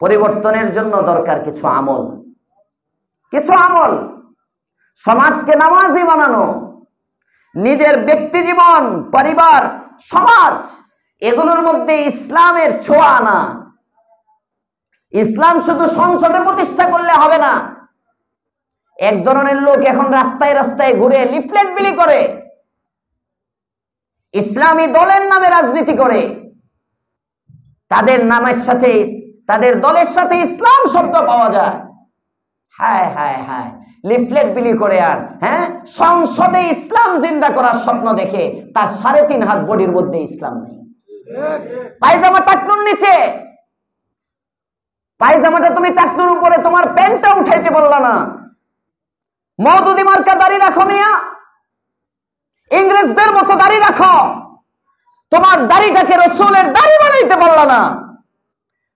পরিবর্তনের জন্য দরকার কিছু আমল, সমাজকে নামাজি বানানো, নিজের ব্যক্তি জীবন, পরিবার, সমাজ এগুলোর মধ্যে ইসলামের ছোঁয়া আনা। ইসলাম শুধু সংসদে প্রতিষ্ঠা করলে হবে না। এক ধরনের লোক এখন রাস্তায় রাস্তায় ঘুরে লিফলেট বিলি করে, ইসলামী দলের নামে রাজনীতি করে, তাদের নামের সাথে, তাদের দলের সাথে ইসলাম শব্দ পাওয়া যায়। হায় হায় হায়, লিফলেট বিলি করে আর সংসদে ইসলাম জিন্দা করার স্বপ্ন দেখে তার 3.5 হাত বডির মধ্যে ইসলাম নেই। পায়জামা টাকনুর নিচে, পায়জামাটা তুমি টাকনুর উপরে, তোমার প্যান্টটা উঠাইতে পারলা না। মওদুদি মার্কা দাড়ি রাখো মিয়া, ইংরেজদের মতো দাড়ি রাখো, তোমার দাড়িটাকে রসুলের দাড়ি বানাইতে পারলা না।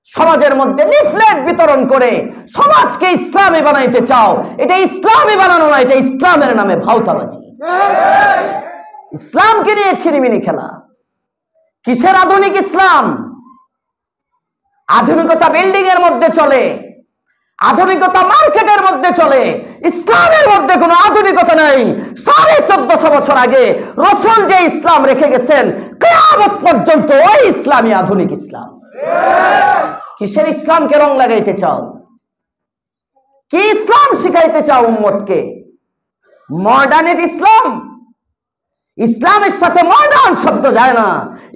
সমাজের মধ্যে লিফলেট বিতরণ করে সমাজকে ইসলামী বানাইতে চাও, এটা ইসলামী বানানো না, এটা ইসলামের নামে ভাওতাবাজি। ইসলামকে নিয়ে ছিনিমিনি খেলা। কিসের আধুনিক ইসলাম? আধুনিকতা বিল্ডিং এর মধ্যে চলে, আধুনিকতা মার্কেটের মধ্যে চলে, ইসলামের মধ্যে কোনো আধুনিকতা নাই। 1450 বছর আগে রাসূল যে ইসলাম রেখে গেছেন, কিয়ামত পর্যন্ত ওই ইসলামই আধুনিক ইসলাম। কিসের ইসলামকে রং লাগাইতে চাও? কি ইসলাম শিখাইতে চাও উম্মতকে? মডার্ন ইসলাম? ইসলামের সাথে মডার্ন শব্দ যায় না।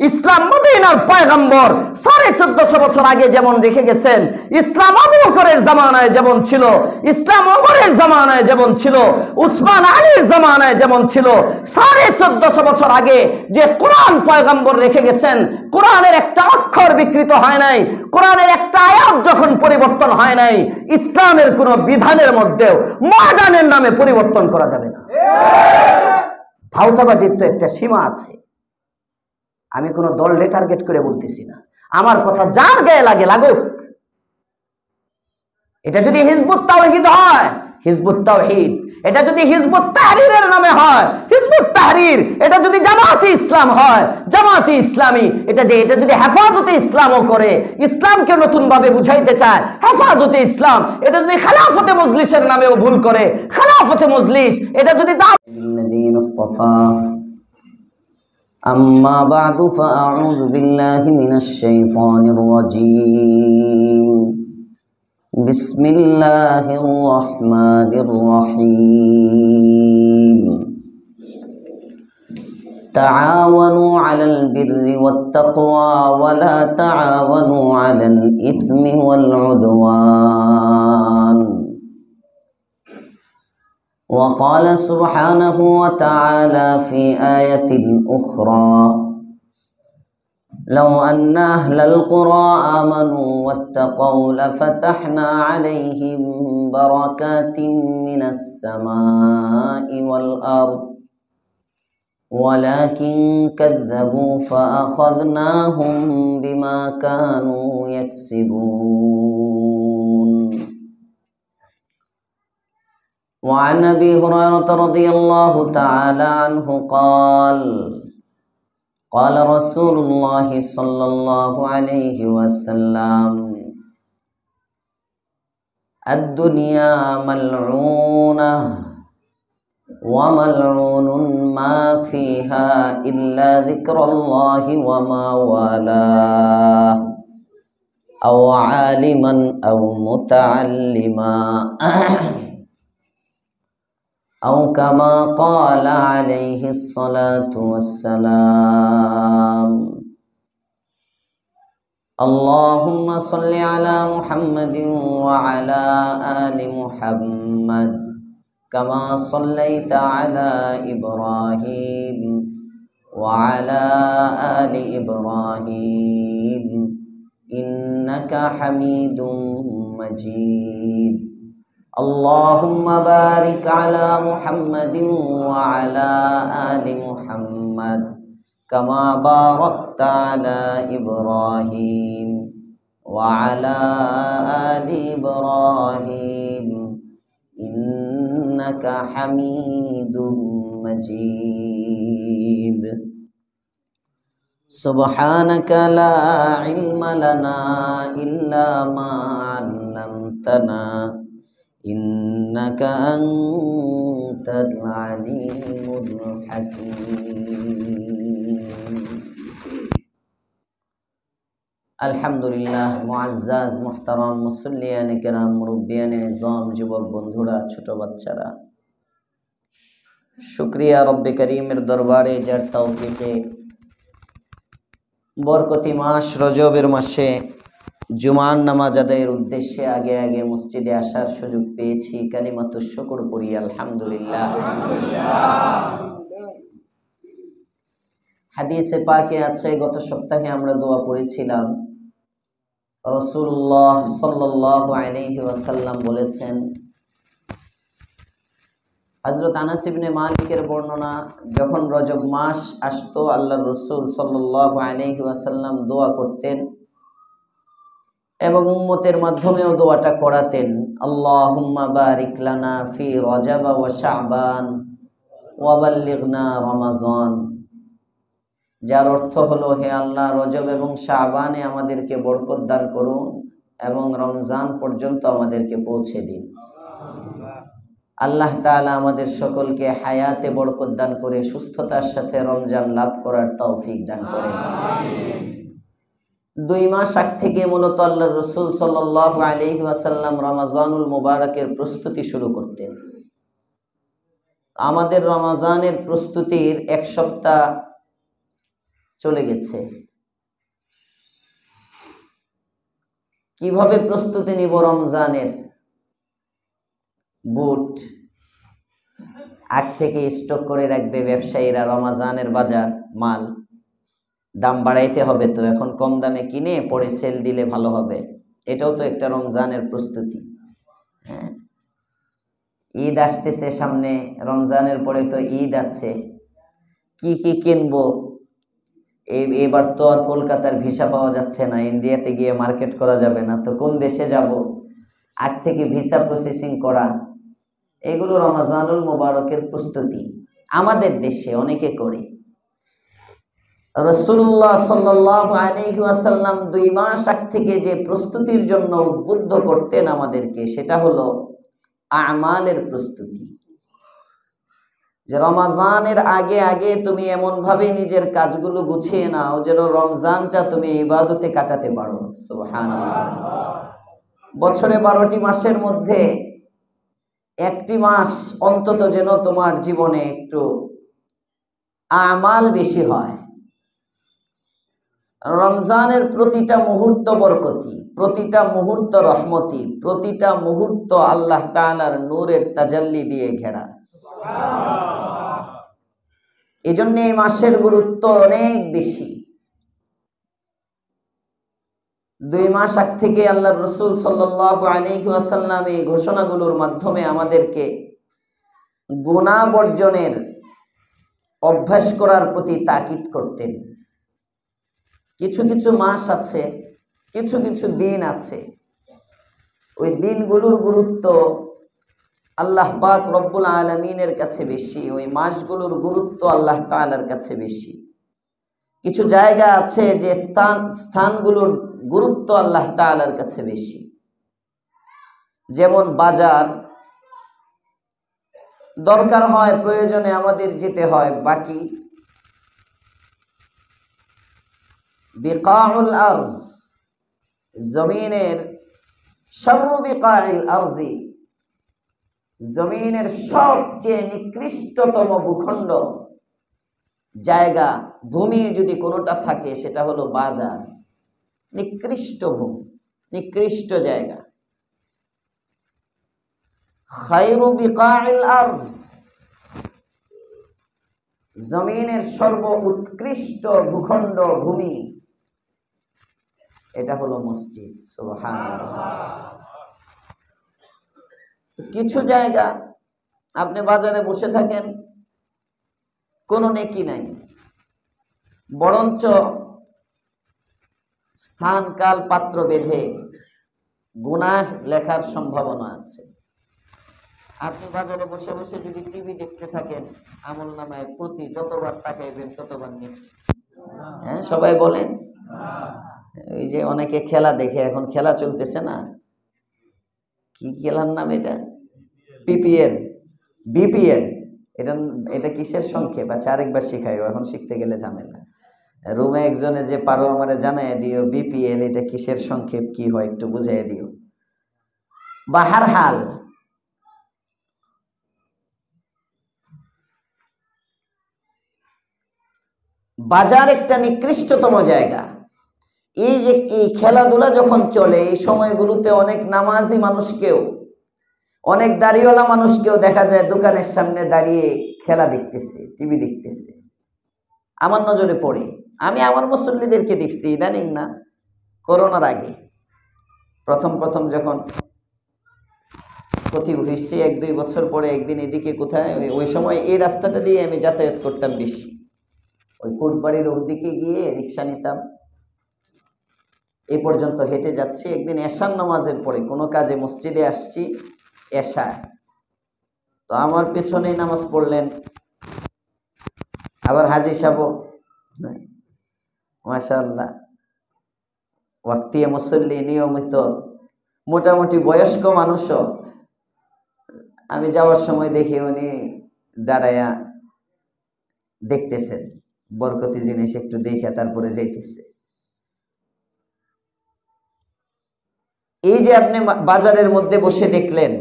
ইসলাম মদিনার পয়গম্বর 1450 বছর আগে যেমন রেখে গেছেন, ইসলাম আবু বকরের জামানায় যেমন ছিল, ইসলাম ওমরের জামানায় যেমন ছিল, উসমান আলীর জামানায় যেমন ছিল, 1450 বছর আগে যে কোরআন পয়গম্বর রেখে গেছেন, কোরআনের একটা অক্ষর বিকৃত হয় নাই, কোরআনের একটা আয়াত যখন পরিবর্তন হয় নাই, ইসলামের কোন বিধানের মধ্যেও মডার্নের নামে পরিবর্তন করা যাবে না। ভাওতাবাজির তো একটা সীমা আছে। আমি কোন দলকে টার্গেট করে বলতেছি না, আমার কথা যার গায়ে লাগে লাগুক। এটা যদি হিজবুত তাওহীদ হয়, হিজবুত তাওহীদ। এটা যদি হিজবুত তাহরীরের নামে হয়, হিজবুত তাহরীর। এটা যদি জামাতে ইসলাম হয়, জামাতে ইসলামী। এটা যদি হেফাজতে ইসলামও করে, ইসলামকে নতুন ভাবে বুঝাইতে চায়, হেফাজতে ইসলাম। এটা যদি খেলাফতে মজলিসের নামেও ভুল করে, খেলাফতে মজলিস। এটা যদি أما بعد فأعوذ بالله من الشيطان الرجيم بسم الله الرحمن الرحيم تعاونوا على البر والتقوى ولا تعاونوا على الإثم والعدوان وقال سبحانه وتعالى في آية أخرى لو أن أهل القرى آمنوا واتقوا لفتحنا عليهم بركات من السماء والأرض ولكن كذبوا فأخذناهم بما كانوا يكسبون وعن أبي هريرة رضي الله تعالى عنه قال قال رسول الله صلى الله عليه وسلم الدنيا ملعونة وملعون ما فيها إلا ذكر الله وما والاه أو عالما أو متعلما أو كما قال عليه الصلاة والسلام اللهم صل على محمد وعلى آل محمد كما صليت على إبراهيم وعلى آل إبراهيم إنك حميد مجيد اللهم بارك على محمد وعلى آل محمد كما باركت على إبراهيم وعلى آل إبراهيم إنك حميد مجيد সুবহানাকা লা ইলমা লানা ইল্লা মা 'আল্লামতানা ইন্নাকা আনতাল আলিমুল হাকীম। আলহামদুলিল্লাহ। মুআজ্জাজ মুহতারাম মুসল্লিয়ানে কেরাম, মুরব্বিয়ানে ইজম, যুবক বন্ধুরা, ছোট বাচ্চারা, শুকরিয়া রব্বে করিমের দরবারে যার তৌফিকে বরকতি মাস রজবের মাসে জুমার নামাজ আদায়ের উদ্দেশ্যে আগে আগে মসজিদে আসার সুযোগ পেয়েছি। কালিমাতুশ শুকর পড়ি আলহামদুলিল্লাহ। হাদিসে পাকে আছে, গত সপ্তাহে আমরা দোয়া পড়েছিলাম, রাসূলুল্লাহ সাল্লাল্লাহু আলাইহি ওয়াসাল্লাম বলেছেন, হযরত আনাস ইবনে মালিকের বর্ণনা, যখন রজব মাস আসতো আল্লাহর রাসূল সাল্লাল্লাহু আলাইহি ওয়াসাল্লাম দোয়া করতেন এবং উম্মতের মাধ্যমেও দোয়াটা করাতেন, আল্লাহুম্মা বারিক লানা ফি রজব ওয়া শাবান ওয়া বাল্লিগনা রমাজান। যার অর্থ হলো, হে আল্লাহ, রজব এবং শাবানে আমাদেরকে বরকত দান করুন এবং রমজান পর্যন্ত আমাদেরকে পৌঁছে দিন। আল্লাহ তাআলা আমাদের সকলকে হায়াতে বরকত দান করে সুস্থতার সাথে রমজান লাভ করার তৌফিক দান করেন। 2 মাস আগ থেকে মূলত আল্লাহর রাসূল সাল্লাল্লাহু আলাইহি ওয়াসাল্লাম রমাজানুল মুবারকের প্রস্তুতি শুরু করতেন। আমাদের রমজানের প্রস্তুতির 1 সপ্তাহ চলে গেছে। কিভাবে প্রস্তুতি নিব রমজানের? বুট আগ থেকে স্টক করে রাখবে ব্যবসায়ীরা, রমজানের বাজার মাল দাম বাড়াইতে হবে, তো এখন কম দামে কিনে পরে সেল দিলে ভালো হবে। এটাও তো একটা রমজানের প্রস্তুতি। হ্যাঁ, ঈদ আসতেছে সামনে, রমজানের পরে তো ঈদ আছে, কি কি কিনবো? এবার তো আর কলকাতার ভিসা পাওয়া যাচ্ছে না, ইন্ডিয়াতে গিয়ে মার্কেট করা যাবে না, তো কোন দেশে যাব? আগ থেকে ভিসা প্রসেসিং করা, এগুলো রমজানুল মুবারকের প্রস্তুতি আমাদের দেশে অনেকে করে। রাসূলুল্লাহ সাল্লাল্লাহু আলাইহি ওয়াসাল্লাম 2 মাস আগ থেকে যে প্রস্তুতির জন্য উদ্বুদ্ধ করতেন আমাদেরকে, সেটা হলো আমালের প্রস্তুতি। যে রমজানের আগে আগে তুমি এমন ভাবে নিজের কাজগুলো গুছিয়ে নাও যেন রমজানটা তুমি ইবাদতে কাটাতে পারো। সুবহানাল্লাহ। বছরে 12টি মাসের মধ্যে একটি মাস অন্তত যেন তোমার জীবনে একটু আমাল বেশি হয়। রমজানের প্রতিটা মুহূর্ত বরকতি, প্রতিটা মুহূর্ত রহমতি, প্রতিটা মুহূর্ত আল্লাহ তাআলার নূরের তাজাল্লি দিয়ে ঘেরা। এজন্য এই মাসের গুরুত্ব অনেক বেশি। 2 মাস আগ থেকে আল্লাহর রাসূল সাল্লাল্লাহু আলাইহি ওয়াসাল্লাম এই ঘোষণাগুলোর মাধ্যমে আমাদেরকে গুনাহ বর্জনের অভ্যাস করার প্রতি তাকিদ করতেন। কিছু কিছু মাস আছে, কিছু কিছু দিন আছে, ওই দিনগুলোর গুরুত্ব আল্লাহ পাক রব্বুল আলামিনের কাছে বেশি, ওই মাসগুলোর গুরুত্ব আল্লাহ তাআলার কাছে বেশি। কিছু জায়গা আছে যে স্থানগুলোর গুরুত্ব আল্লাহ তাআলার কাছে বেশি। যেমন বাজার, দরকার হয় প্রয়োজনে আমাদের যেতে হয়, বাকি বিকাউল আরজ, জমিনের শাররু বিকাইল আরজি, জমিনের সবচেয়ে নিকৃষ্টতম ভূখণ্ড, জায়গা, ভূমি যদি কোনোটা থাকে সেটা হলো বাজার। নিকৃষ্ট ভূমি, নিকৃষ্ট জায়গা। খায়রু বিকাইল আরজ, জমিনের সর্ব উৎকৃষ্ট ভূখণ্ড, ভূমি, এটা হলো মসজিদ। সুবহানাল্লাহ। তো কিছু জায়গা আপনি বাজারে বসে থাকেন, কোনো নেকি নাই, বরঞ্চ স্থান কাল পাত্র বেঁধে গুনাহ লেখার সম্ভাবনা আছে। আপনি বাজারে বসে বসে যদি টিভি দেখতে থাকেন, আমলনামায় প্রতি যতবার তাকাইবেন ততবার নেকি। হ্যাঁ, সবাই বলেন। এই যে অনেকে খেলা দেখে, এখন খেলা চলতেছে না, কি খেলার নাম এটা? PPL, BPL. এটা এটা কিসের সংক্ষেপ? আচ্ছা, আরেকবার শিখাইও, এখন শিখতে গেলে ঝামেলা। রুমে একজনে যে পারো আমারে জানাই দিও, বিপিএল এটা কিসের সংক্ষেপ, কি হয় একটু বুঝাই দিও। বাহার হাল, বাজার একটা নিকৃষ্টতম জায়গা। এই যে এই খেলাধুলা যখন চলে, এই সময়গুলোতে অনেক নামাজি মানুষকেও, অনেক দাড়িওয়ালা মানুষকেও দেখা যায় দোকানের সামনে দাঁড়িয়ে খেলা দেখতেছে, টিভি দেখতেছে। আমার নজরে পড়ে, আমি আমার মুসল্লিদেরকে দেখছি ইদানিং না, করোনার আগে প্রথম প্রথম যখন ক্ষতি হয়েছে, 1-2 বছর পরে একদিন এদিকে কোথায়, ওই সময় এই রাস্তাটা দিয়ে আমি যাতায়াত করতাম বেশি, ওই কোটবাড়ির ওর দিকে গিয়ে রিক্সা নিতাম, এই পর্যন্ত হেঁটে যাচ্ছি। একদিন এশার নামাজের পরে কোনো কাজে মসজিদে আসছি, এশা, তো আমার পেছনেই নামাজ পড়লেন আবার হাজি সাহেব, মাশাআল্লাহ, ওয়াক্তিয়া মুসল্লি, নিয়মিত, মোটামুটি বয়স্ক মানুষও। আমি যাওয়ার সময় দেখি উনি দাঁড়ায়া দেখতেছেন, বরকতি জিনিস একটু দেখে তারপরে যাইতেছে। এই যে আপনি বাজারের মধ্যে বসে দেখলেন,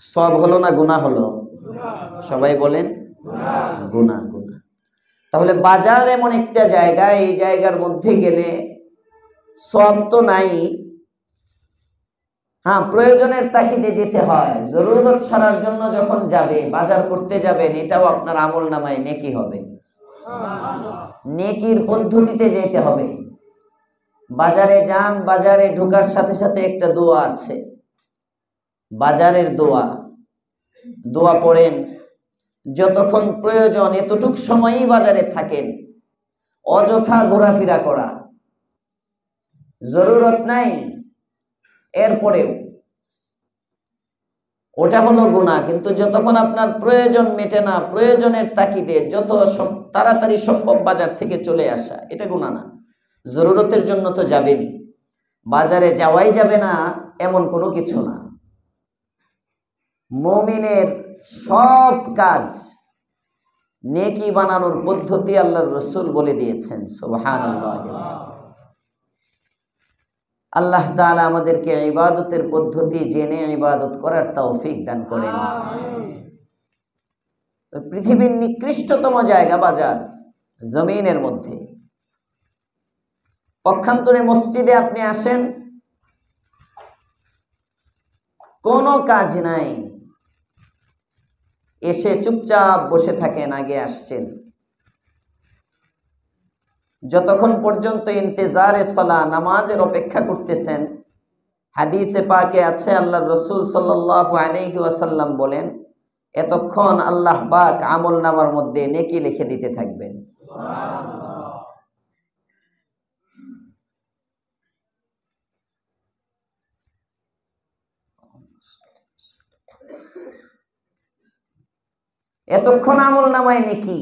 সব হলো না গুনাহ হলো? সবাই বলেন গুনাহ। গুনাহ। তাহলে বাজার এমন একটা জায়গা, এই জায়গার মধ্যে গেলে সব তো নাই, হ্যাঁ, প্রয়োজনের তাগিদে যেতে হয়। জরুরত ছাড়ার জন্য যখন যাবে, বাজার করতে যাবেন, এটাও আপনার আমল নামায় নেকি হবে, নেকির পদ্ধতিতে যেতে হবে। বাজারে যান, বাজারে ঢোকার সাথে সাথে একটা দোয়া আছে, বাজারের দোয়া, দোয়া পড়েন যতক্ষণ প্রয়োজন, এতটুক সময়ই বাজারে থাকেন। অযথা ঘোরাফেরা করা, জরুরত নাই এরপরেও, ওটা হলো গুনাহ। কিন্তু যতক্ষণ আপনার প্রয়োজন মেটে না, প্রয়োজনের তাগিদে যত তাড়াতাড়ি সম্ভব বাজার থেকে চলে আসা, এটা গুনাহ না। জরুরতের জন্য তো যাবেনি, বাজারে যাওয়াই যাবে না এমন কোনো কিছু না। মুমিনের সব কাজ নেকি বানানোর পদ্ধতি আল্লাহর রাসূল বলে দিয়েছেন। সুবহানাল্লাহ। আল্লাহ তাআলা আমাদেরকে ইবাদতের পদ্ধতি জেনে ইবাদত করার তৌফিক দান করেন। পৃথিবীর নিকৃষ্টতম জায়গা বাজার, জমিনের মধ্যে। পক্ষান্তরে মসজিদে আপনি আসেন, কোনো কাজ নাই, এসে চুপচাপ বসে থাকেন, আগে আসছেন, যতক্ষণ পর্যন্ত ইন্তেজারে সালাহ, নামাজের অপেক্ষা করতেছেন। হাদিসে পাকে আছে, আল্লাহর রাসূল সাল্লাল্লাহু আলাইহি ওয়াসাল্লাম বলেন, এতক্ষণ আল্লাহ পাক আমল নামার মধ্যে নেকি লিখে দিতে থাকবেন। এতক্ষণ আমল নামায় নেকি।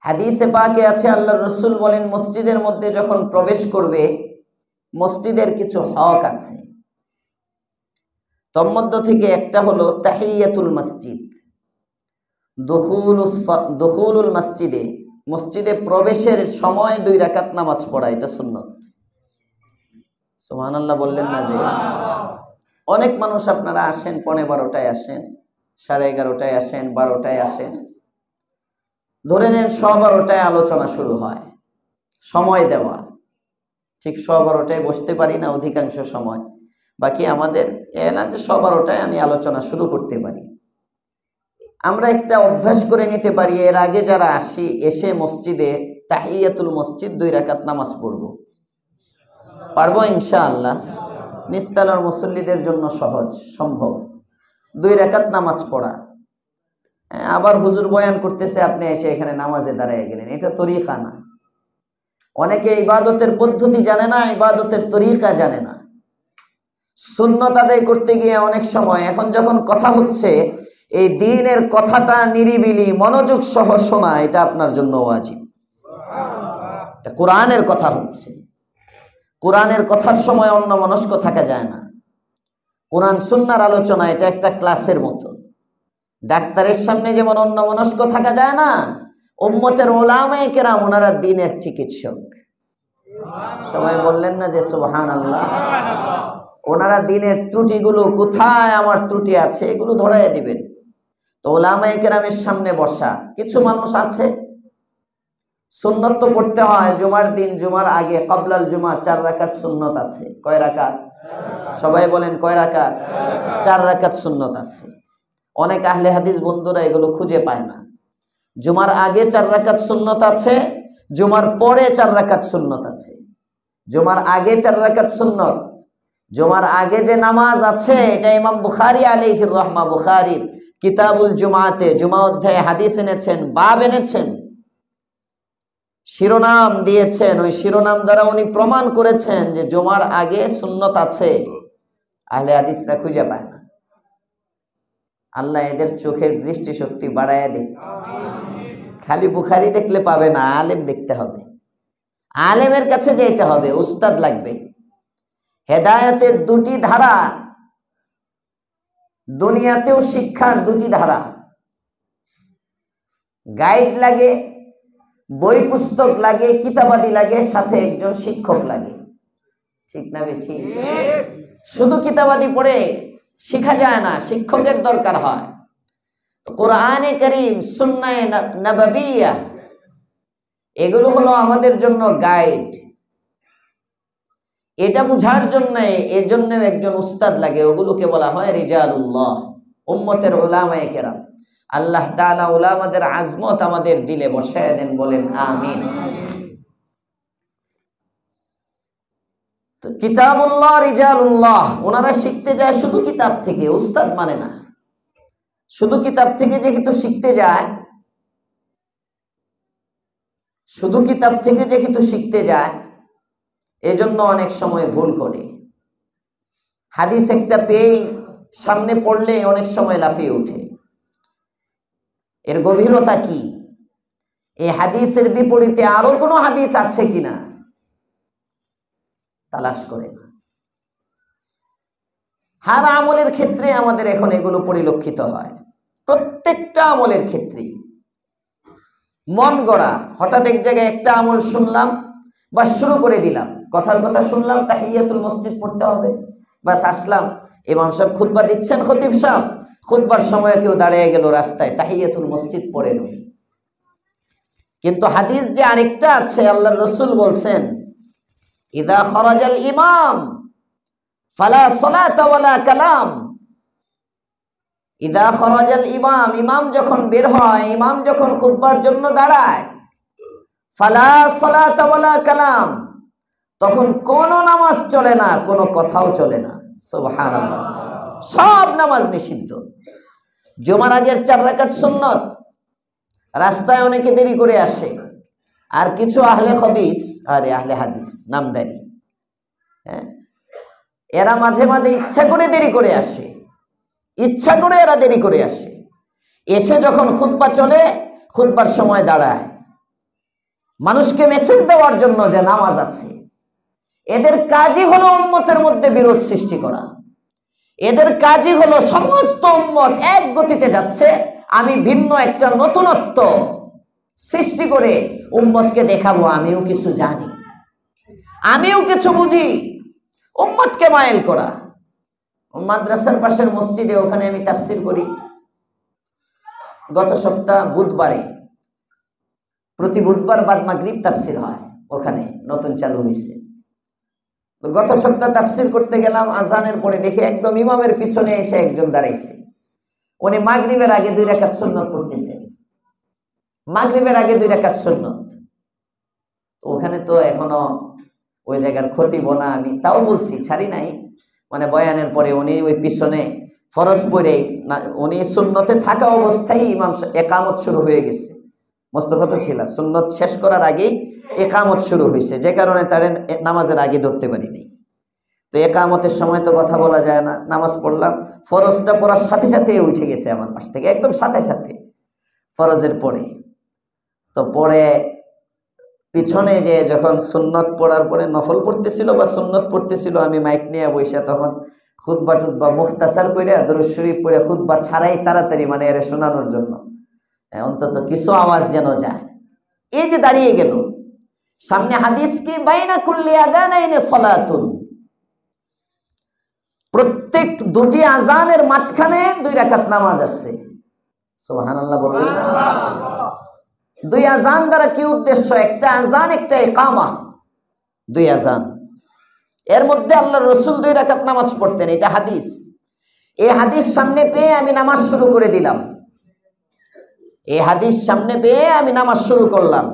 হাদিসে পাকে আছে, আল্লাহর রাসূল বলেন, মসজিদের মধ্যে যখন প্রবেশ করবে, মসজিদের কিছু হক আছে, তোর মধ্য থেকে একটা হলো তাহিয়াতুল মসজিদ, দুখুলুল মসজিদে, মসজিদে প্রবেশের সময় 2 রাকাত নামাজ পড়া, এটা সুন্নত। সুবহানাল্লাহ বললেন না? যে অনেক মানুষ আপনারা আসেন 11:15টায় আসেন, 11:30টায় আসেন, 12টায় আসেন, ধরে নেন 12:15টায় আলোচনা শুরু হয়। সময় দেওয়া ঠিক 12:15টায় বসতে পারি না অধিকাংশ সময়, বাকি আমাদের না যে 12:15টায় আমি আলোচনা শুরু করতে পারি। আমরা একটা অভ্যাস করে নিতে পারি, এর আগে যারা আসি, এসে মসজিদে তাহিয়াতুল মসজিদ 2 রাকাত নামাজ পড়ব। পারবো ইনশাআল্লাহ? নিস্তালার মুসল্লিদের জন্য সহজ, সম্ভব 2 রাকাত নামাজ পড়া। আবার হুজুর বয়ান করতেছে, আপনি এসে এখানে নামাজে দাঁড়ায় গেলেন, এটা তরিকা না। অনেকে ইবাদতের পদ্ধতি জানে না, ইবাদতের তরিকা জানে না। সুন্নত আদায় করতে গিয়ে অনেক সময়, এখন যখন কথা হচ্ছে, এই দ্বীনের কথাটা নিরিবিলি মনোযোগ সহ শোনা এটা আপনার জন্য ওয়াজিব। এটা কোরআনের কথা হচ্ছে, কোরআনের কথার সময় অন্যমনস্ক থাকা যায় না। কোরআন সুন্নাহর আলোচনা এটা একটা ক্লাসের মতো। ডাক্তারের সামনে যেমন অন্যমনস্ক থাকা যায় না, উম্মতের উলামায়ে কেরাম ওনারা দ্বীনের চিকিৎসক। সবাই বললেন না যে সুবহানাল্লাহ? ওনারা দ্বীনের ত্রুটিগুলো, কোথায় আমার ত্রুটি আছে এগুলো ধরাইয়া দিবেন। তো উলামায়ে কেরামের সামনে বসা। কিছু মানুষ আছে সুন্নত তো পড়তে হয়, জুমার দিন জুমার আগে ক্বাবলাল জুমা 4 রাকাত সুন্নত আছে। কয় রাকাত? সবাই বলেন কয় রাকাত? 4 রাকাত সুন্নত আছে। অনেক আহলে হাদিস বন্ধুরা এগুলো খুঁজে পায় না। জুমার আগে 4 রাকাত সুন্নত আছে, জুমার পরে 4 রাকাত সুন্নত আছে। জুমার আগে 4 রাকাত সুন্নত, জুমার আগে যে নামাজ আছে এটা ইমাম বুখারী আলাইহির রহমা বুখারীর কিতাবুল জুমাতে জুমা অধ্যায়ে হাদিস এনেছেন, বাব এনেছেন, শিরোনাম দিয়েছেন। ওই শিরোনাম দ্বারা উনি প্রমাণ করেছেন যে জুমার আগে সুন্নত আছে। আহলে হাদিসরা খুঁজে পায় না। আল্লাহ এদের চোখের দৃষ্টি শক্তি বাড়ায়া দেখ। খালি বুখারী দেখলে পাবে না, আলেম দেখতে হবে, আলেমের কাছে যেতে হবে, উস্তাদ লাগবে। হেদায়েতের 2টি ধারা, দুনিয়াতেও শিক্ষার 2টি ধারা। গাইড লাগে, বই পুস্তক লাগে, কিতাবাদি লাগে, সাথে একজন শিক্ষক লাগে। ঠিক না ঠিক? শুধু কিতাবাদি পড়ে শেখা যায় না, শিক্ষকের দরকার হয়। কোরআনে কারীম, সুন্নায়ে নববিয়্যাহ এগুলো হলো আমাদের জন্য গাইড। এটা বুঝার জন্য এজন্য একজন উস্তাদ লাগে। ওগুলোকে বলা হয় রিজালুল্লাহ, উম্মতের উলামায়ে কেরাম। আল্লাহ তাআলা উলামাদের আজমত আমাদের দিলে বসায় দেন, বলেন আমিন। তো কিতাবুল্লাহ, রিজালুল্লাহ, ওনারা শিখতে যায় শুধু কিতাব থেকে, উস্তাদ মানে না। শুধু কিতাব থেকে যেহেতু শিখতে যায়, শুধু কিতাব থেকে যেহেতু শিখতে যায়, এজন্য অনেক সময় ভুল করে। হাদিস একটা পেয়ে সামনে পড়লে অনেক সময় লাফিয়ে ওঠে। এর গভীরতা কি? এই হাদিসের বিপরীতে আরো কোনো হাদিস আছে কিনা তালাশ করে না। হার আমলের ক্ষেত্রে আমাদের এখন এগুলো পরিলক্ষিত হয়। প্রত্যেকটা আমলের ক্ষেত্রে মন গড়া, হঠাৎ এক জায়গায় একটা আমল শুনলাম বা শুরু করে দিলাম, কথার কথা শুনলাম তাহিয়াতুল মসজিদ পড়তে হবে, বাস আসলাম, ইমাম সাহেব খুতবা দিচ্ছেন, খতিব সাহেব খুতবার সময় কেউ দাঁড়িয়ে গেল রাস্তায়, তাহিয়াতুল মসজিদ পড়ে নই। কিন্তু হাদিস যে আরেকটা আছে, আল্লাহর রাসূল বলছেন ইদা খরাজাল ইমাম ফালা সালাতা ওয়ালা কালাম। ইদা খরাজাল ইমাম, ইমাম যখন বের হয়, ইমাম যখন খুতবার জন্য দাঁড়ায়, ফালা সালাতা ওয়ালা কালাম, তখন কোন নামাজ চলে না, কোনো কথাও চলে না। সুবহানাল্লাহ, সব নামাজ নিষিদ্ধ। জুমার আগের 4 রাকাত সুন্নত, রাস্তায় অনেকে দেরি করে আসে, আর কিছু আহলে খবিস, আরে আহলে হাদিস নামদারি, এরা মাঝে মাঝে ইচ্ছা করে দেরি করে আসে, ইচ্ছা করে এরা দেরি করে আসে, এসে যখন খুতবা চলে, খুতবার সময় দাঁড়ায় মানুষকে মেসেজ দেওয়ার জন্য যে নামাজ আছে। এদের কাজই হলো উম্মতের মধ্যে বিরোধ সৃষ্টি করা। এদের কাজই হলো সমস্ত উম্মত এক গতিতে যাচ্ছে, আমি ভিন্ন একটা নতুনত্ব সৃষ্টি করে উম্মতকে দেখাবো আমিও কিছু জানি, আমিও কিছু বুঝি, উম্মতকে মাইল করা। মাদ্রাসার পাশের মসজিদে, ওখানে আমি তাফসির করি। গত সপ্তাহ বুধবারে, প্রতি বুধবার বাদ মাগরিব তাফসির হয়, ওখানে নতুন চালু হয়েছে। গত সপ্তাহ তাফসির করতে গেলাম, আজানের পরে দেখে একদম ইমামের পিছনে এসে একজন দাঁড়াইছে। উনি মাগরিবের আগে 2 রাকাত সুন্নত পড়তেছে, মাগরিবের আগে 2 রাকাত সুন্নত। তো ওখানে তো এখনো ওই জায়গার খতিব না, আমি তাও বলছি, ছাড়ি নাই। মানে বয়ানের পরে উনি ওই পিছনে ফরজ পড়ে, উনি সুন্নতে থাকা অবস্থায় ইমাম একামত শুরু হয়ে গেছে। মোস্তফা তো ছিল, সুন্নত শেষ করার আগেই একামত শুরু হয়েছে, যে কারণে তার নামাজের আগে ধরতে পারিনি। তো একামতের সময় তো কথা বলা যায় না, নামাজ পড়লাম, ফরজটা পড়ার সাথে সাথে উঠে গেছে আমার পাশ থেকে, একদম সাথে সাথে ফরজের পরে। তো পরে পিছনে যে যখন সুন্নত পড়ার পরে নফল পড়তেছিল বা সুন্নত পড়তেছিল, আমি মাইক নিয়ে বসে তখন খুতবা টুতবা মুখতাসার করে দরুদ শরীফ পড়ে খুতবা ছাড়াই তাড়াতাড়ি মানে এর শোনানোর জন্য অন্তত কিছু আওয়াজ যেন যায়। এই যে দাঁড়িয়ে গেল সামনে হাদিস কি বাইনা কুল্লি আযানাইনি সালাতুন, প্রত্যেক দুটি আজানের মাঝখানে 2 রাকাত নামাজ আছে। সুবহানাল্লাহ বলবেন না? 2 আজান দ্বারা কি উদ্দেশ্য? একটা আজান একটা ইকামা, 2 আজান। এর মধ্যে আল্লাহর রাসূল 2 রাকাত নামাজ পড়তেন, এটা হাদিস। এই হাদিস সামনে পেয়ে আমি নামাজ শুরু করে দিলাম, এই হাদিস সামনে পেয়ে আমি নামাজ শুরু করলাম।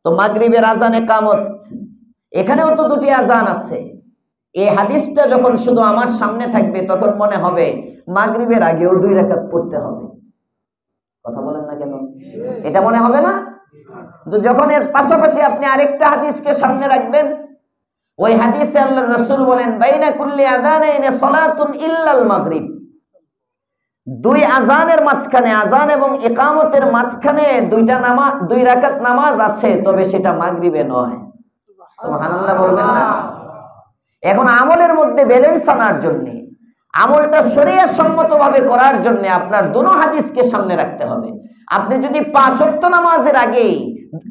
তো মাগরিবের আজান ইকামত, এখানেও তো 2টি আজান আছে। এই হাদিসটা যখন শুধু আমার সামনে থাকবে তখন মনে হবে মাগরিবের আগেও 2 রাকাত পড়তে হবে। কথা বলেন না কেন? এটা মনে হবে না? তো যখন এর পাশাপাশি আপনি আরেকটা হাদিসকে সামনে রাখবেন, ওই হাদিসে আল্লাহর রাসূল বলেন বাইনা কুল্লি আযানাইনি সালাতুন ইল্লাল মাগরিব, 2 আজানের মাঝখানে, আজান এবং ইকামতের মাঝখানে 2 রাকাত নামাজ আছে, তবে সেটা মাগরিবে নয়। সুবহানাল্লাহ বলবেন না? এখন আমলের মধ্যে ব্যালেন্স আনার জন্য, আমলটা শরীয়ত সম্মতভাবে করার জন্য আপনার দুটো হাদিসকে সামনে রাখতে হবে। আপনি যদি 5 ওয়াক্ত নামাজের আগে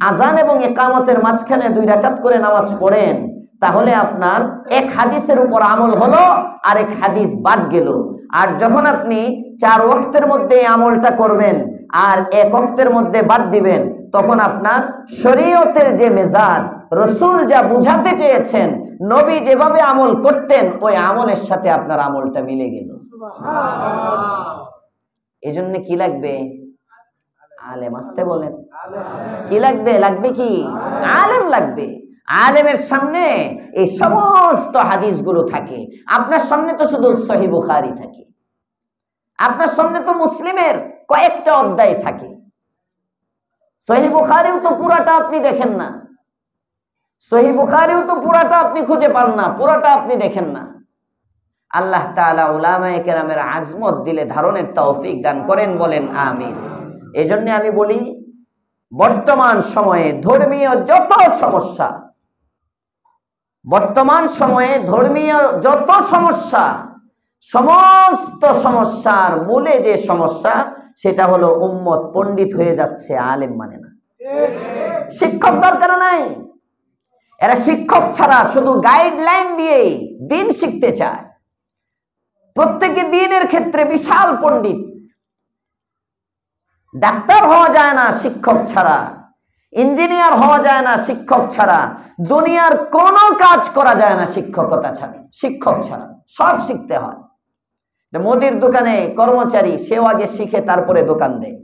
আজান এবং ইকামতের মাঝখানে 2 রাকাত করে নামাজ পড়েন, তাহলে আপনার এক হাদিসের উপর আমল হলো, আরেক হাদিস বাদ গেল। আর যখন আপনি 4 ওয়াক্তের মধ্যে আমলটা করবেন আর 1 ওয়াক্তের মধ্যে বাদ দিবেন, তখন আপনার শরীয়তের যে মেজাজ, রাসূল যা বুঝাতে চেয়েছেন, নবী যেভাবে আমল করতেন, ওই আমলের সাথে আপনার আমলটা মিলে গেল। এজন্য কি লাগবে? আলেম। আসতে বলেন, কি লাগবে? লাগবে কি? আলেম লাগবে। আলেমের সামনে এই সমস্ত হাদিসগুলো থাকে। আপনার সামনে তো শুধু সহিহ বুখারী থাকে, আপনার সামনে তো মুসলিমের কয়েকটা অধ্যায় থাকে। সহিহ বুখারীও তো পুরাটা আপনি দেখেন না, সহিহ বুখারীও তো পুরাটা আপনি খুঁজে পান না, পুরাটা আপনি দেখেন না। আল্লাহ তাআলা উলামায়ে কেরামের আজমত দিলে ধারণের তৌফিক দান করেন, বলেন আমিন। এজন্য আমি বলি, বর্তমান সময়ে ধর্মীয় যত সমস্যা, বর্তমান সময়ে ধর্মীয় যত সমস্যা, সমস্ত সমস্যার মূলে যে সমস্যা, সেটা হলো উম্মত পণ্ডিত হয়ে যাচ্ছে, আলেম মানে না। শিক্ষক দরকার নাই, এরা শিক্ষক ছাড়া শুধু গাইডলাইন দিয়ে দিন শিখতে চায়। প্রত্যেকে দিনের ক্ষেত্রে বিশাল পণ্ডিত। ডাক্তার হওয়া যায় না শিক্ষক ছাড়া, ইঞ্জিনিয়ার হওয়া যায় না শিক্ষক ছাড়া, দুনিয়ার কোনো কাজ করা যায় না শিক্ষকতা ছাড়া, শিক্ষক ছাড়া। সব শিখতে হয়। মুদির দোকানে কর্মচারী, সেও আগে শিখে তারপরে দোকান দেয়।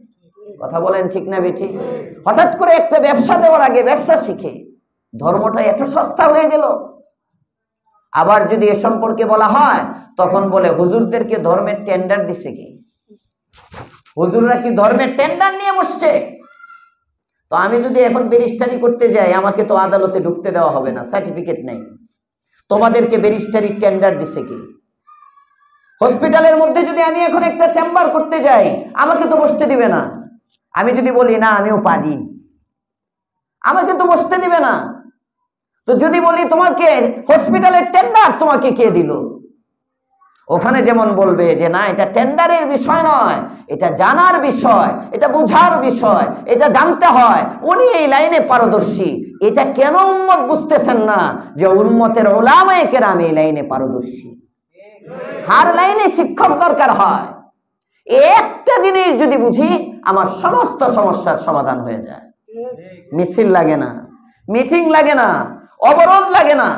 কথা বলেন ঠিক না বেঠি? হঠাৎ করে একটা ব্যবসা দেওয়ার আগে ব্যবসা শিখে। ধর্মটা এত সস্তা হয়ে গেল। আবার যদি এ সম্পর্কে বলা হয়, তখন বলে হুজুরদেরকে ধর্মের টেন্ডার দিছে কি? হুজুররা কি ধর্মের টেন্ডার নিয়ে বসছে? তো আমি যদি এখন ব্যারিস্টারি করতে যাই, আমাকে তো আদালতে ঢুকতে দেওয়া হবে না, সার্টিফিকেট নেই। তোমাদেরকে ব্যারিস্টারি টেন্ডার দিছে কি? হসপিটালের মধ্যে যদি আমি এখন একটা চেম্বার করতে যাই, আমাকে তো বসতে দিবে না। আমি যদি বলি না আমিও পারি, আমাকে তো বসতে দিবে না। তো যদি বলি তোমাকে হসপিটালের টেন্ডার তোমাকে কে দিল, ওখানে যেমন বলবে যে না, এটা টেন্ডারের বিষয় নয়, এটা জানার বিষয়, এটা বুঝার বিষয়, এটা জানতে হয়, উনি এই লাইনে পারদর্শী। এটা কেন উম্মত বুঝতেছেন না যে উম্মতের উলামায়ে কেরাম এই লাইনে পারদর্শী? হার লাইনে শিক্ষক দরকার হয়। একটা জিনিস যদি বুঝি, আমার সমস্ত সমস্যার সমাধান হয়ে যায়। মিছিল লাগে না, মিটিং লাগে না, অবরোধ লাগে না।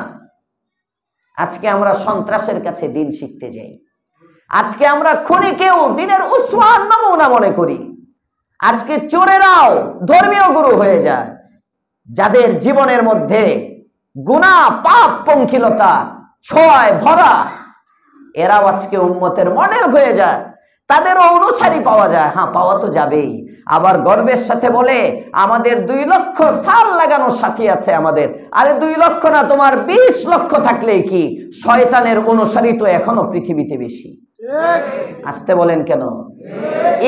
আজকে আমরা সন্ত্রাসের কাছে দিন শিখতে যাই। আজকে আমরা খুনিকেও দিনের উসওয়ার নমুনা মনে করি। আজকে চোরেরাও ধর্মীয় গুরু হয়ে যায়। যাদের জীবনের মধ্যে গুনাহ, পাপ, পঙ্কিলতা ছোঁয়ায় ভরা, এরাও আজকে উম্মতের মডেল হয়ে যায়। তাদেরও অনুসারী পাওয়া যায়, হ্যাঁ পাওয়া তো যাবেই। আবার গর্বের সাথে বলে আমাদের 2 লক্ষ সাল লাগানো সাথী আছে আমাদের। আরে 2 লক্ষ না, তোমার 20 লক্ষ থাকলেই কি, শয়তানের অনুসারী তো এখনো পৃথিবীতে বেশি। আসতে বলেন কেন?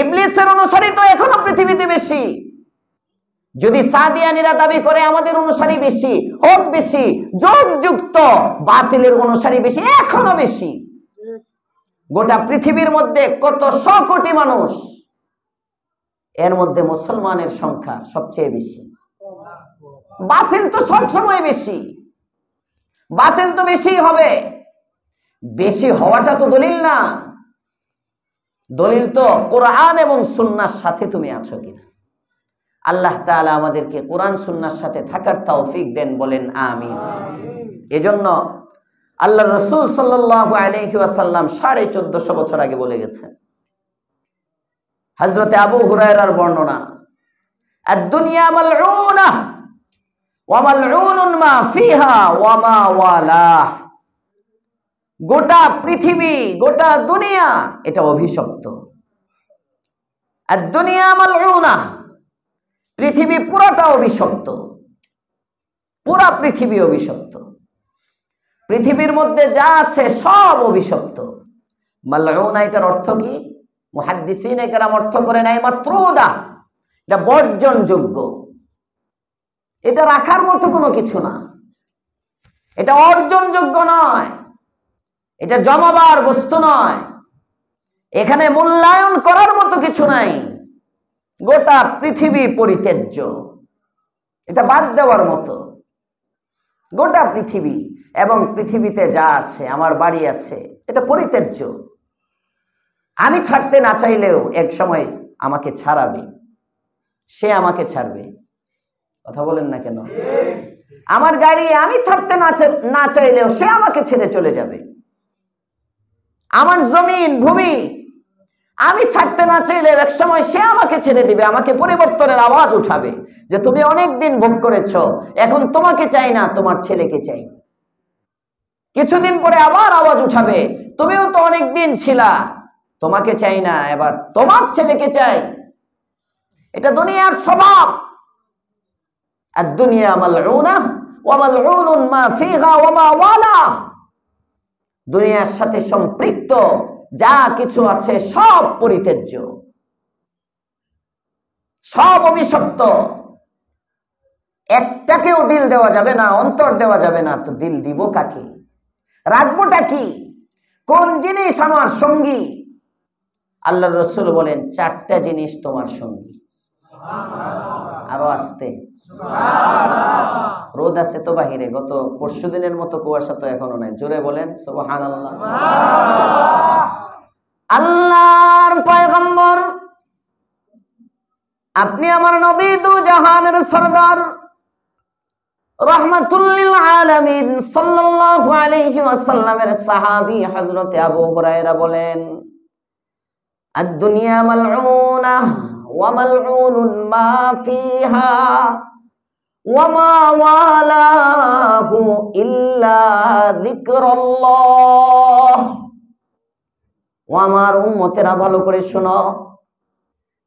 ইবলিসের অনুসারী তো এখনো পৃথিবীতে বেশি। যদি সাদিয়ানিরা দাবি করে আমাদের অনুসারী বেশি, হোক বেশি, যোগযুক্ত বাতিলের অনুসারী বেশি, এখনো বেশি। গোটা পৃথিবীর মধ্যে কত 100 কোটি মানুষ, এর মধ্যে মুসলমানের সংখ্যা সবচেয়ে বেশি। বাতিল তো সবসময় বেশি, বাতিল তো বেশি হবে। বেশি হওয়াটা তো দলিল না, দলিল তো কোরআন এবং সুন্নাহর সাথে তুমি আছো কিনা। আল্লাহ তাআলা আমাদেরকে কোরআন সুন্নাহর সাথে থাকার তৌফিক দেন, বলেন আমিন। এজন্য আল্লাহ রাসূল সাল্লাল্লাহু আলাইহি ওয়াসাল্লাম 1450 বছর আগে বলে গেছেন। হযরতে আবু হুরায়রার বর্ণনা, আদ-দুনিয়া মালউনা ওয়া মালউনুন মা ফিহা ওয়া মা ওয়ালাহ। গোটা পৃথিবী, গোটা দুনিয়া এটা অভিশপ্ত। আদ-দুনিয়া মালউনা, পৃথিবী পুরোটা অভিশপ্ত, পুরা পৃথিবী অভিশপ্ত। পৃথিবীর মধ্যে যা আছে সব অভিশপ্ত। মালউনা এটার অর্থ কি? মুহাদ্দিসিন একরাম অর্থ করে নাই মাতরুদা, এটা বর্জনযোগ্য, এটা রাখার মতো কোনো কিছু না, এটা অর্জনযোগ্য নয়, এটা জমাবার বস্তু নয়, এখানে মূল্যায়ন করার মতো কিছু নাই। গোটা পৃথিবী পরিত্যাজ্য, এটা বাদ দেওয়ার মতো। গোটা পৃথিবী এবং পৃথিবীতে যা আছে, আমার বাড়ি আছে, এটা পরিত্যাজ্য। আমি ছাড়তে না চাইলেও এক সময় আমাকে ছাড়াবে, সে আমাকে ছাড়বে। কথা বলেন না কেন? আমার গাড়ি আমি ছাড়তে না চাইলেও সে আমাকে ছেড়ে চলে যাবে। আমার জমিন ভূমি আমি ছাড়তে না চাইলে এক সময় সে আমাকে ছেড়ে দিবে, আমাকে পরিবর্তনের আওয়াজ উঠাবে যে তুমি অনেক দিন ভোগ করেছো, এখন তোমাকে চাই না, তোমার ছেলেকে চাই। কিছুদিন পরে আবার আওয়াজ উঠাবে, তুমিও তো অনেক দিন ছিলা, তোমাকে চাই না, এবার তোমার ছেলেকে চাই। এটা দুনিয়ার স্বভাব। আদ-দুনিয়া মালউনা ওয়া মালউনুন মা ফিহা ওয়া মা ওয়ালাহ। দুনিয়ার সাথে সম্পৃক্ত যা কিছু আছে সব পরিত্যাজ্য, সব অভিশপ্ত। একটাকেও দিল দেওয়া যাবে না, অন্তর দেওয়া যাবে না। তো দিল দিব কাকে? রাখবোটা কি? কোন জিনিস আমার সঙ্গী? আল্লাহর রাসূল বলেন 4টা জিনিস তোমার সঙ্গী। আরো আসতে, রোদ আছে তো বাহিরে, গত পরশুদিনের মতো কুয়াশা তো এখনো নাই। জোরে বলেন সুবহানাল্লাহ। আল্লাহর পয়গম্বর, আপনি আমার নবী, দু জাহানের সরদার, রাহমাতুল লিল আলামিন সাল্লাল্লাহু আলাইহি ওয়াসাল্লামের সাহাবী হযরতে আবু হুরায়রা বলেন, আদ-দুনিয়া মালউনা ওয়া মালউনুন মা ফিহা ওয়া মা ওয়ালাহু ইল্লা যিকরুল্লাহ। ও আমার উম্মতেরা ভালো করে শোনো,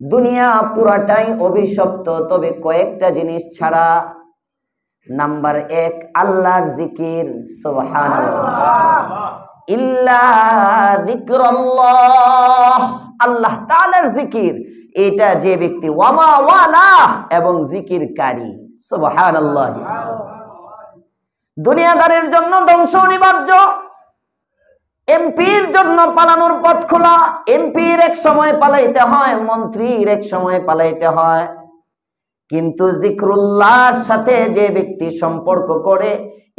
দুনিয়া পুরাটাই অভিশপ্ত, তবে কয়েকটা জিনিস ছাড়া। নাম্বার 1, আল্লাহর জিকির। সুবহানাল্লাহ। ইল্লা যিকরুল্লাহ, আল্লাহ তাআলার জিকির, এটা যে ব্যক্তি ওয়ামা ওয়ালা এবং জিকিরকারী। সুবহানাল্লাহ। দুনিয়াদারের জন্য ধ্বংস অনিবার্য, এমপির জন্য পালানোর পথ খোলা। এমপির এক সময় পালাইতে হয়, মন্ত্রীর এক সময় পালাইতে হয়, কিন্তু জিকরুল্লাহর সাথে যে ব্যক্তি সম্পর্ক করে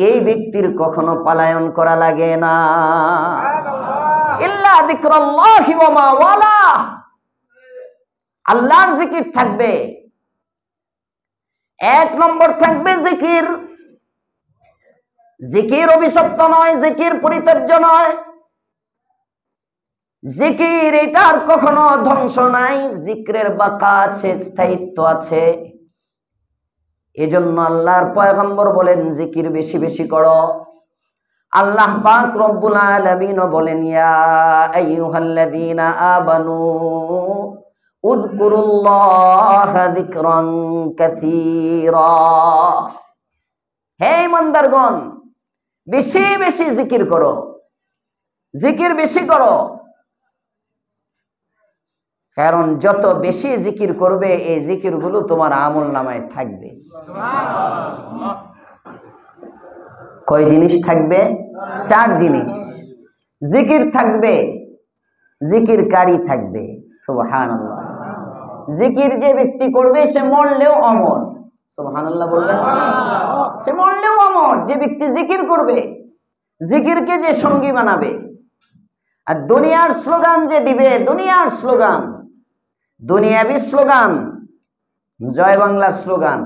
এই ব্যক্তির কখনো পলায়ন করা লাগে না। ইল্লা যিকরুল্লাহি ওয়া মা ওয়ালা, আল্লাহর জিকির থাকবে। 1 নম্বর থাকবে জিকির। জিকির অভিশপ্ত নয়, জিকির পরিত্যাজ্য নয়। জিকির এটার কখনো ধ্বংস নাই, জিকিরের বাঁকা আছে, স্থায়িত্ব আছে। এজন্য আল্লাহর পয়গম্বর বলেন জিকির বেশি বেশি করো। আল্লাহ পাক রব্বুল আলামিন বলেন, ইয়া আইয়ুহাল্লাযীনা আমানু উযকুরুল্লাহা যিকরান কাসীরা। হে ইমানদারগণ, বেশি বেশি জিকির করো, জিকির বেশি করো। কারণ যত বেশি জিকির করবে এই জিকিরগুলো তোমার আমলনামায় থাকবে। কয় জিনিস থাকবে? 4 জিনিস। জিকির থাকবে, জিকিরকারী থাকবে। সুবহানাল্লাহ। জিকির যে ব্যক্তি করবে সে মরলেও অমর। সুবহানাল্লাহ বলবেন? সে মরলেও অমর। যে ব্যক্তি জিকির করবে, জিকিরকে যে সঙ্গী বানাবে। আর দুনিয়ার স্লোগান যে দিবে, দুনিয়ার স্লোগান, দুনিয়াবি স্লোগান, জয় বাংলার স্লোগান,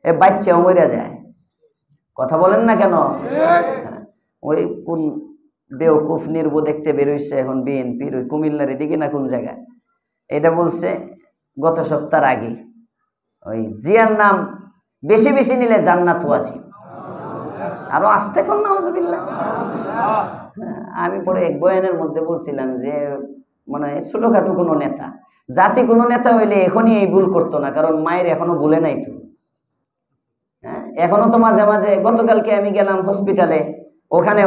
এ বাচ্চাও মরে যায়। কথা বলেন না কেন? ওই কোন বেওকুফ নির্বোধ দেখতে বেরোইছে এখন বিএনপির ওই কুমিল্লার দিকে না কোন জায়গায়, এটা বলছে গত সপ্তাহ আগে, ওই জিয়ার নাম বেশি বেশি নিলে জান্নাত ওয়াজিব। আরো আসতে কর না হুজুবিল্লাহ। আমি পরে এক বয়ানের মধ্যে বলছিলাম যে মানে ছোটখাটো কোনো নেতা, জাতি কোনো নেতা হইলে এখনই এই ভুল করতো না, কারণ মায়ের এখনো ভুলে নাই তো। হ্যাঁ, এখনো তো মাঝে মাঝে, গতকালকে আমি গেলাম হসপিটালে, ওখানে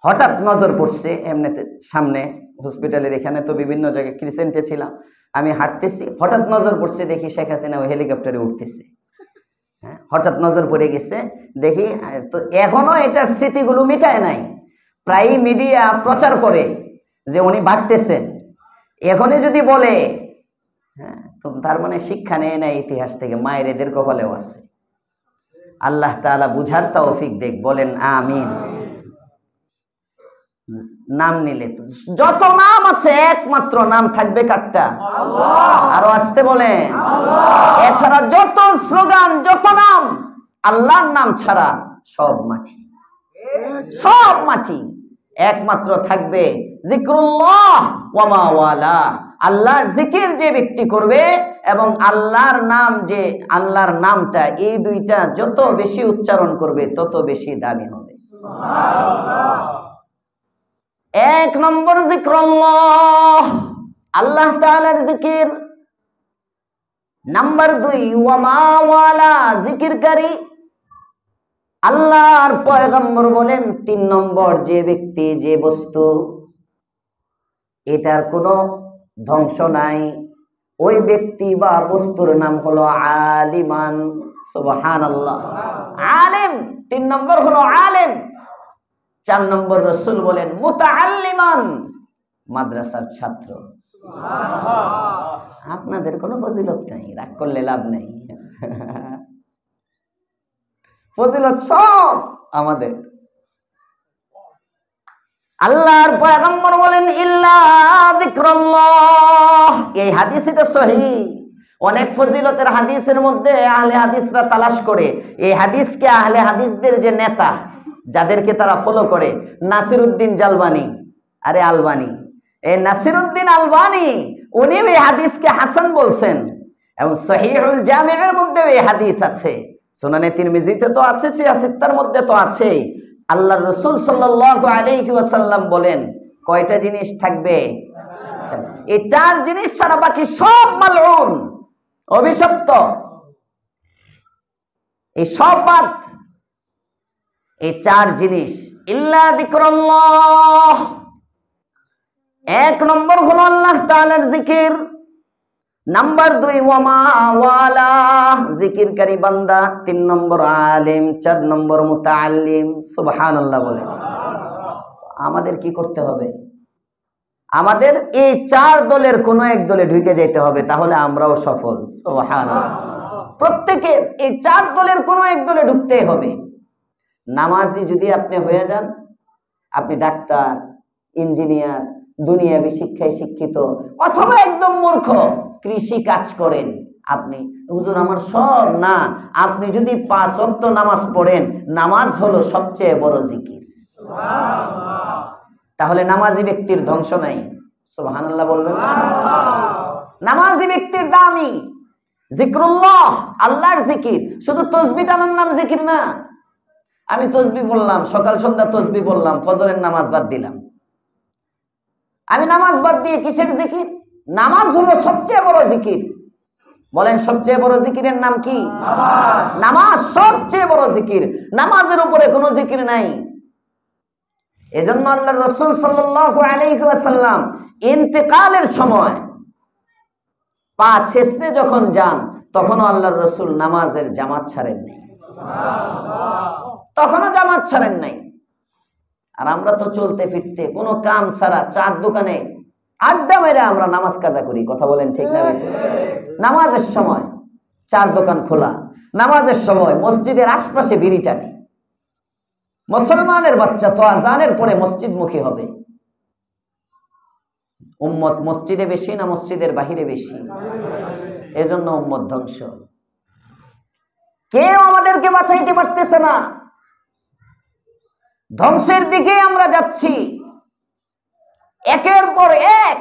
হঠাৎ নজর পড়ছে এমনিতে সামনে হসপিটালের এখানে তো বিভিন্ন জায়গায় ক্রিসেন্টে ছিলাম, আমি হাঁটতেছি, হঠাৎ নজর পড়ছে দেখি শেখ হাসিনা ওই হেলিকপ্টারে উঠতেছে। হ্যাঁ, হঠাৎ নজর পড়ে গেছে দেখি। তো এখনো এটার স্মৃতিগুলো মিটায় নাই। প্রায় মিডিয়া প্রচার করে যে উনি ভাগতেছেন, এখনই যদি বলে, হ্যাঁ, তো তার মানে শিক্ষা নেয় না ইতিহাস থেকে। মায়ের এদের কপালেও আছে। আল্লাহ তাআলা বুঝার তৌফিক দেখ, বলেন আমিন। নাম নিলে যত নাম আছে একমাত্র নাম থাকবে কারটা? আল্লাহ। আরো আসতে বলেন আল্লাহ। এছাড়া যত স্লোগান, যত নাম, আল্লাহর নাম ছাড়া সব মাটি, সব মাটি। একমাত্র থাকবে যিকরুল্লাহ ওয়া মা ওয়ালা। আল্লাহর জিকির যে ব্যক্তি করবে এবং আল্লাহর নাম, যে আল্লাহর নামটা, এই দুইটা যত বেশি উচ্চারণ করবে তত বেশি দামি হবে। সুবহানাল্লাহ। 1 নম্বর যিকরুল্লাহ, আল্লাহ তাআলার জিকির। নাম্বার 2 ওয়া মা ওয়ালা, জিকিরকারী। আল্লাহর পয়গম্বর বলেন 3 নম্বর, যে ব্যক্তি, যে বস্তু এটার কোনো ধ্বংস নাই, ওই ব্যক্তি বা বস্তুর নাম হলো আলিমান। সুবহানাল্লাহ। আলেম, 3 নম্বর হলো আলেম। 4 নম্বর রাসূল বলেন মুতাআল্লিমান, মাদ্রাসার ছাত্র। সুবহানাল্লাহ। আপনাদের কোনো ফজিলত নাই, রাগ করলে লাভ নাই। ফজিলত সব আমাদের। আল্লাহর পয়গম্বর বলেন ইল্লা যিকরুল্লাহ। এই হাদিস এটা সহিহ। অনেক ফজিলতের হাদিসের মধ্যে আহলে হাদিসরা তালাশ করে এই হাদিসকে, আহলে হাদিসদের যে নেতা, যাদেরকে তারা ফলো করে, নাসিরউদ্দিন জালবানি, আরে আলবানি, এই নাসিরউদ্দিন আলবানি, উনি এই হাদিসকে হাসান বলছেন। এবং সহিহুল জামিউর মধ্যে এই হাদিস আছে, সুনানে তিরমিজিতে তো আছে, সিয়াসিত্তার মধ্যে তো আছে। আল্লাহর রাসূল সাল্লাল্লাহু আলাইহি ওয়াসাল্লাম বলেন কয়টা জিনিস থাকবে? এই 4 জিনিস ছাড়া বাকি সব মালউন, অভিশপ্ত। এই সব বাদ। এই 4 জিনিস, ইল্লা যিকরুল্লাহ। 1 নম্বর হলো আল্লাহ তাআলার জিকির। নাম্বার 2 ওয়া মা ওয়ালা, জিকিরকারী বান্দা। 3 নম্বর আলেম। 4 নম্বর মুতাআল্লিম। সুবহানাল্লাহ বলে। আমাদের কি করতে হবে? আমাদের এই 4 দলের কোন এক দলে ঢুকে যেতে হবে, তাহলে আমরাও সফল। সুবহানাল্লাহ। প্রত্যেকের এই 4 দলের কোন এক দলে ঢুকতেই হবে। নামাজি যদি আপনি হয়ে যান, আপনি ডাক্তার, ইঞ্জিনিয়ার, দুনিয়াবি শিক্ষায় শিক্ষিত, অথবা একদম মূর্খ, কৃষি কাজ করেন, আপনি হুজুর আমার সব না, আপনি যদি 5 ওয়াক্ত নামাজ পড়েন, নামাজ হলো সবচেয়ে বড় জিকির। সুবহানাল্লাহ। তাহলে নামাজি ব্যক্তির ধ্বংস নাই। সুবহানাল্লাহ বলবেন। নামাজি ব্যক্তির দামি যিকরুল্লাহ, আল্লাহর জিকির। শুধু তাসবিহ টানার নাম জিকির না, আমি তসবিহ বললাম, সকাল সন্ধ্যা তসবিহ বললাম, ফজরের নামাজ বাদ দিলাম। আমি নামাজ বাদ দিয়ে কিসের জিকির? নামাজ হলো সবচেয়ে বড় জিকির। বলেন সবচেয়ে বড় জিকিরের নাম কি? নামাজ সবচেয়ে বড় জিকির। নামাজের উপরে কোনো জিকির নাই। এজন্য আল্লাহর রাসূল সাল্লাল্লাহু আলাইহি ওয়াসাল্লাম ইন্তেকালের সময় পা ছেঁচড়ে যখন যান, তখনও আল্লাহর রাসূল নামাজের জামাত ছাড়েন নাই। তখনও জামাত ছাড়েন নাই। আর আমরা তো চলতে ফিরতে কোনো কাম ছাড়া চার দোকানে আড্ডা মেরে আমরা নামাজ কাজা করি। কথা বলেন ঠিক না? নামাজের সময় চার দোকান খোলা, নামাজের সময় মসজিদের আশপাশে বিড়ি টানি। মুসলমানের বাচ্চা তো আজানের পরে মসজিদমুখী হবে। উম্মত মসজিদে বেশি না মসজিদের বাহিরে বেশি? এজন্য উম্মত ধ্বংস। কেউ আমাদেরকে বাঁচাইতে পারতেছে না। ধ্বংসের দিকে আমরা যাচ্ছি, একের পর এক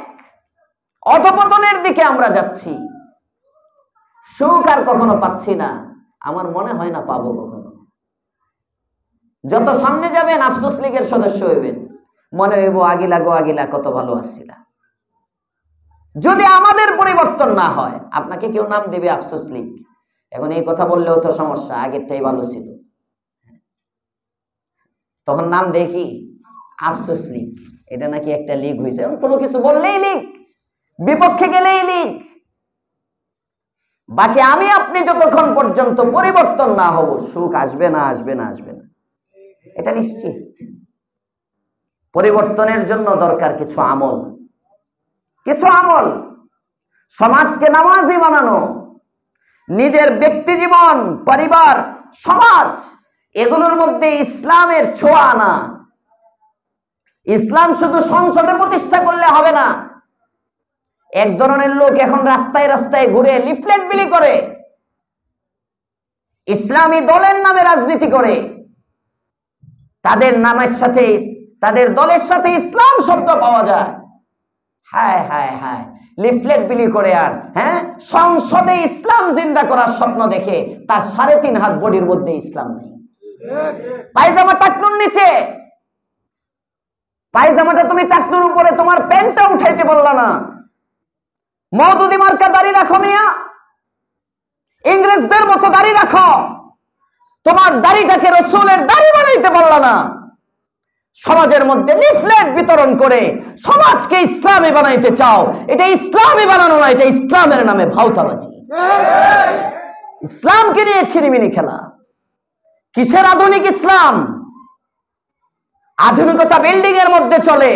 অধপতনের দিকে আমরা যাচ্ছি। সুখ আর কখনো পাচ্ছি না, আমার মনে হয় না পাবো কখনো। যত সামনে যাবেন আফসোস লীগের সদস্য হইবেন, মনে হইব আগিলা কত ভালো আসছিলা। যদি আমাদের পরিবর্তন না হয়, আপনাকে কেউ নাম দেবে আফসোস লীগ। এখন এই কথা বললেও তো সমস্যা, আগেরটাই ভালো ছিল। তখন নাম দেয় কি? আফসোস লীগ। এটা নাকি একটা লীগ হয়েছে, কোনো কিছু বললেই লীগ, বিপক্ষে গেলেই লীগ। বাকি আমি আপনি যতক্ষণ পর্যন্ত পরিবর্তন না হব, সুখ আসবে না। এটা নিশ্চিত। পরিবর্তনের জন্য দরকার কিছু আমল। সমাজকে নামাজি বানানো, নিজের ব্যক্তি জীবন, পরিবার, সমাজ, এগুলোর মধ্যে ইসলামের ছোঁয়া আনা। ইসলাম শুধু সংসদে প্রতিষ্ঠা করলে হবে না। এক ধরনের লোক এখন রাস্তায় রাস্তায় ঘুরে লিফলেট বিলি করে, ইসলামী দলের নামে রাজনীতি করে। তাদের নামের সাথে, তাদের দলের সাথে ইসলাম শব্দ পাওয়া যায়। হায় হায় হায়, লিফলেট বিলি করে আর সংসদে ইসলাম জিন্দা করার স্বপ্ন দেখে তার 3.5 হাত বডির মধ্যে ইসলাম নেই। পায়জামা টাকনুর নিচে, পায়জামাটা তুমি টাকনুর উপরে, তোমার প্যান্টটা উঠাইতে বললা না। মওদুদি মার্কা দাড়ি রাখো মিয়া, ইংরেজদের মতো দাড়ি রাখো। তোমার দাড়িটাকে রাসূলের দাড়ি বানাইতে বললা না। সমাজের মধ্যে লিফলেট বিতরণ করে সমাজকে ইসলামী বানাইতে চাও। এটা ইসলামী বানানো না, এটা ইসলামের নামে ভাওতাবাজি। ইসলামকে নিয়ে ছিনিমিনি খেলা। কিসের আধুনিক ইসলাম? আধুনিকতা বিল্ডিং এর মধ্যে চলে,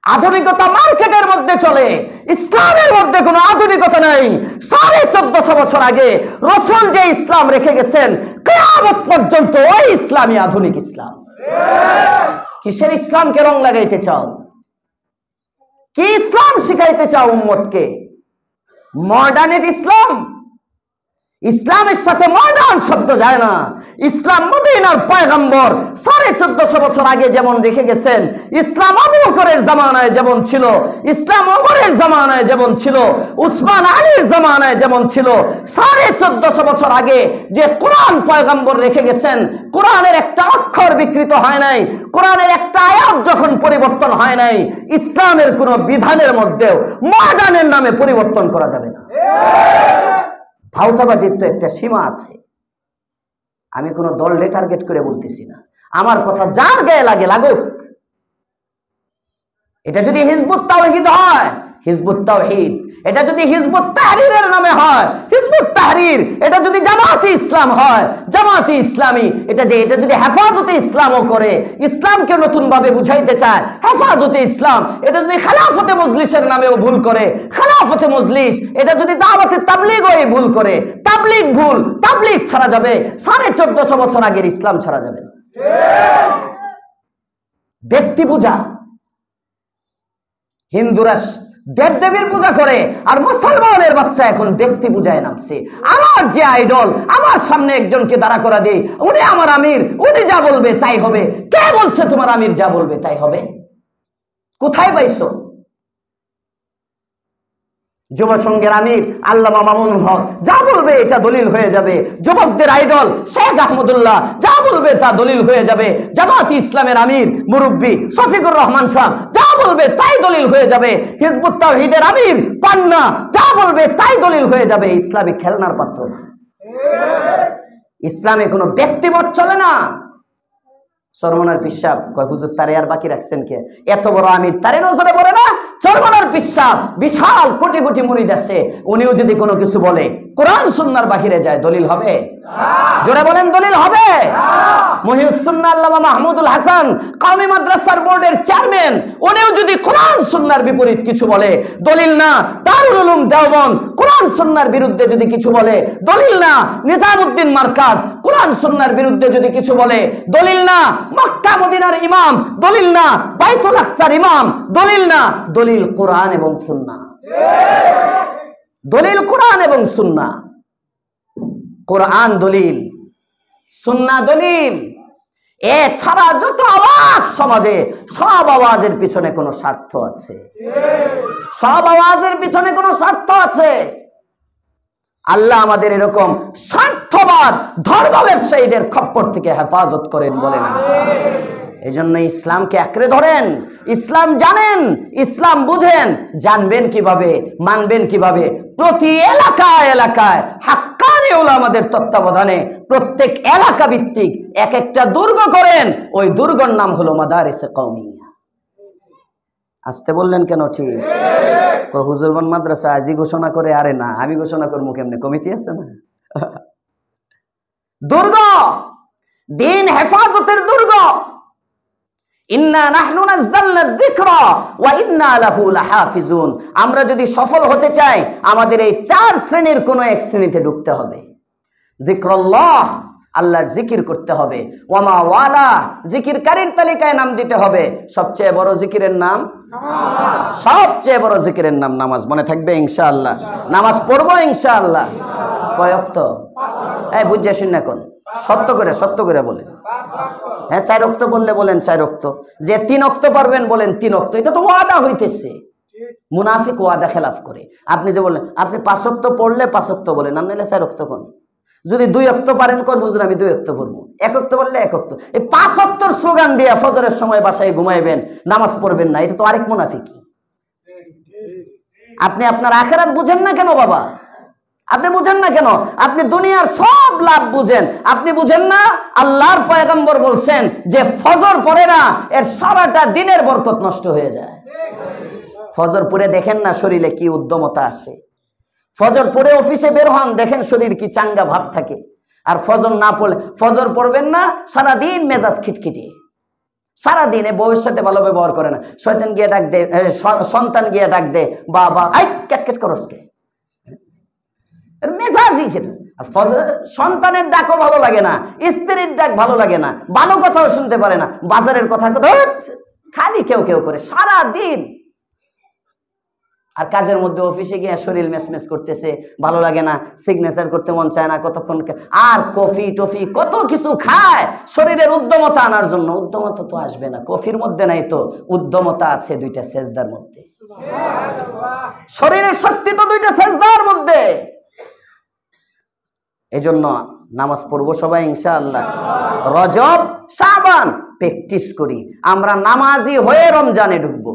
আধুনিকতা মার্কেটের মধ্যে চলে। ইসলামের মধ্যে কোনো আধুনিকতা নাই। 1450 বছর আগে রাসূল যে ইসলাম রেখে গেছেন, কিয়ামত পর্যন্ত ওই ইসলামই আধুনিক ইসলাম। কিসের ইসলামকে রং লাগাইতে চাও? কি ইসলাম শিখাইতে চাও উম্মতকে? মডার্ন ইসলাম। ইসলামের সাথে মডার্ন শব্দ যায় না। ইসলাম মদিনার পয়গম্বর 1450 বছর আগে যেমন রেখে গেছেন, ইসলাম আবু বকরের জামানায় যেমন ছিল, ইসলাম ওমরের জামানায় যেমন ছিল, উসমান আলীর জামানায় যেমন ছিল, 1450 বছর আগে যে কোরআন পয়গম্বর রেখে গেছেন, কোরআনের একটা অক্ষর বিকৃত হয় নাই, কোরআনের একটা আয়াত যখন পরিবর্তন হয় নাই, ইসলামের কোন বিধানের মধ্যেও মডার্নের নামে পরিবর্তন করা যাবে না। ভাওতাবাজির তো একটা সীমা আছে। আমি কোনো দলকে টার্গেট করে বলতেছি না, আমার কথা যার গায়ে লাগে লাগুক। এটা যদি হিজবুত তাওহীদ হয়, হিজবুত তাওহীদ। এটা যদি হিজবুত তাহরীরের নামে হয়, হিজবুত তাহরীর। এটা যদি জামাতে ইসলাম হয়, জামাতে ইসলামী। এটা যদি হেফাজতে ইসলামও করে, ইসলামকে নতুন ভাবে বুঝাইতে চায়, হেফাজতে ইসলাম। এটা যদি খেলাফতে মজলিসের নামেও ভুল করে, খেলাফতে মজলিস। এটা যদি দাওয়াতে তাবলীগও ভুল করে, তাবলীগ ভুল, তাবলীগ ছাড়া যাবে। 1450 বছর আগের ইসলাম ছাড়া যাবে না। ব্যক্তি পূজা, হিন্দুরা দেবদেবীর পূজা করে, আর মুসলমানের বাচ্চা এখন ব্যক্তি পূজায় নামছে। আমার যে আইডল, আমার সামনে একজনকে দাঁড়া করা দেই, উনি আমার আমির, উনি যা বলবে তাই হবে। কে বলছে তোমার আমির যা বলবে তাই হবে? কোথায় পাইছো? যুব সংঘের আমির আল্লামা মামুনুল হক যা বলবে এটা দলিল হয়ে যাবে। যুবকদের আইডল শেখ আহমদুল্লাহ যা বলবে তা দলিল হয়ে যাবে। জামাত ইসলামের আমির মুরব্বী শফিকুর রহমান সাহেব যা বলবে তাই দলিল হয়ে যাবে। হিজবুত তাওহীদের আমির পান্না যা বলবে তাই দলিল হয়ে যাবে। ইসলামী খেলনার পাত্র না। ইসলামে কোনো ব্যক্তিমত চলে না। চরমনার পিসাব কয় হুজুর তারে আর বাকি রাখছেন কে? এত বড় আমির তারে নজরে পড়ে না? চরমনার পিসাব বিশাল কোটি কোটি মুরিদ আছে, উনিও যদি কোনো কিছু বলে কোরআন সুন্নাহর বাহিরে যায় দলিল হবে? জোরে বলেন দলিল হবে? মুহিউস সুন্নাহ আল্লামা মাহমুদুল হাসান কওমি মাদ্রাসার বোর্ডের চেয়ারম্যান, উনিও যদি কোরআন সুন্নাহর বিপরীত কিছু বলে দলিল না। দারুল উলুম দেওবন্দ কোরআন সুন্নাহর বিরুদ্ধে যদি কিছু বলে দলিল না। নিজামউদ্দিন মার্কাজ কোরআন সুন্নাহর বিরুদ্ধে যদি কিছু বলে দলিল না। মক্কা মদিনার ইমাম দলিল না। বাইতুল আকসার ইমাম দলিল না। দলিল কোরআন এবং সুন্নাহ। দলিল কোরআন এবং সুন্নাহ। কোরআন দলিল, সুন্নাহ দলিল। এছাড়া যত আওয়াজ সমাজে, সব আওয়াজের পিছনে কোনো স্বার্থ আছে। সব আওয়াজের পিছনে কোনো স্বার্থ আছে। আল্লাহ আমাদের এরকম স্বার্থবাদ ধর্ম ব্যবসায়ীদের খপ্পর থেকে হেফাজত করেন বলেন। এই জন্য ইসলামকে আঁকড়ে ধরেন। ইসলাম জানেন, ইসলাম বুঝেন। জানবেন কিভাবে, মানবেন কিভাবে? প্রতি এলাকায় এলাকায় হাক্কানি উলামাদের তত্ত্বাবধানে প্রত্যেক এলাকা ভিত্তিক এক একটা দুর্গ করেন। ওই দুর্গর নাম হলো মাদারিসে কওমিয়া। আসতে বললেন কেন? ঠিক হুজুরবান মাদ্রাসা আজি ঘোষণা করে। আরে না, আমি ঘোষণা করবো কেমনে? কমিটি আছে না? দুর্গ, দিন হেফাজতের দুর্গ। ইন্না নাহনু নাযালনা যিকরা ওয়া ইন্না লাহু লাহাফিজুন। আমরা যদি সফল হতে চাই আমাদের এই 4 শ্রেণীর কোনো এক শ্রেণীতে ঢুকতে হবে। যিকরুল্লাহ, আল্লাহর জিকির করতে হবে। ওয়ামা ওয়ালা, জিকিরকারীর তালিকায় নাম দিতে হবে। সবচেয়ে বড় জিকিরের নাম নামাজ। সবচেয়ে বড় জিকিরের নাম নামাজ। মনে থাকবে ইনশাআল্লাহ? নামাজ পড়বো ইনশাআল্লাহ। কয় ওয়াক্ত? এই বুঝে শুন কোন সত্য করে বলেন। হ্যাঁ, 4 ওয়াক্ত বললে বলেন 4 ওয়াক্ত। যে 3 ওয়াক্ত পারবেন বলেন 3 ওয়াক্ত। এটা তো ওয়াদা হইতেছে। মুনাফিক ওয়াদা খেলাফ করে। আপনি যে বললেন আপনি 5 ওয়াক্ত পড়লে 5 ওয়াক্ত বলেন, আর নাহলে 4 ওয়াক্ত কোন। যদি 2 ওয়াক্ত পারেন কোন হুজুর আমি 2 ওয়াক্ত পড়বো। 1 ওয়াক্ত বললে 1 ওয়াক্ত। এই 5 ওয়াক্তর স্লোগান দিয়ে ফজরের সময় বাসায় ঘুমাইবেন, নামাজ পড়বেন না। এটা তো আরেক মুনাফিকি। আপনি আপনার আখিরাত বুঝেন না কেন বাবা? আপনি বুঝেন না কেন? আপনি দুনিয়ার সব লাভ বুঝেন, আপনি বুঝেন না আল্লাহর পয়গম্বর বলছেন যে ফজর পড়ে না এর সারাটা দিনের বরকত নষ্ট হয়ে যায়। ফজর পড়ে দেখেন না শরীরে কি উদ্যমতা আসে। ফজর পড়ে অফিসে বের হন, দেখেন শরীর কি চাঙ্গা ভাব থাকে। আর ফজর না পড়লে, ফজর পড়বেন না সারাদিন মেজাজ খিটখিটে। সারাদিন বউয়ের সাথে ভালো ব্যবহার করে না, শয়তান গিয়ে ডাক দে, সন্তান গিয়ে ডাক দে, বাবা আই ক্যাটকেট করস কে, মেজাজই খেটে। সন্তানের ডাকও ভালো লাগে না, স্ত্রীর ডাক ভালো লাগে না, ভালো কথাও শুনতে পারে না, বাজারের কথা খালি কেউ কেউ করে সারা দিন। আর কাজের মধ্যে অফিসে গিয়ে শরীর মেসমেস করতেছে, ভালো লাগে না, সিগনেচার করতে মন চায় না কতক্ষণ, আর কফি টফি কত কিছু খায় শরীরের উদ্যমতা আনার জন্য। উদ্যমতা তো আসবে না, কফির মধ্যে নাই তো, উদ্যমতা আছে 2টা সেজদার মধ্যে। শরীরের শক্তি তো 2টা সেজদার মধ্যে। এজন্য নামাজ পড়বো সবাই ইনশাআল্লাহ। রজব শাবান প্র্যাকটিস করি, আমরা নামাজি হয়ে রমজানে ঢুকবো।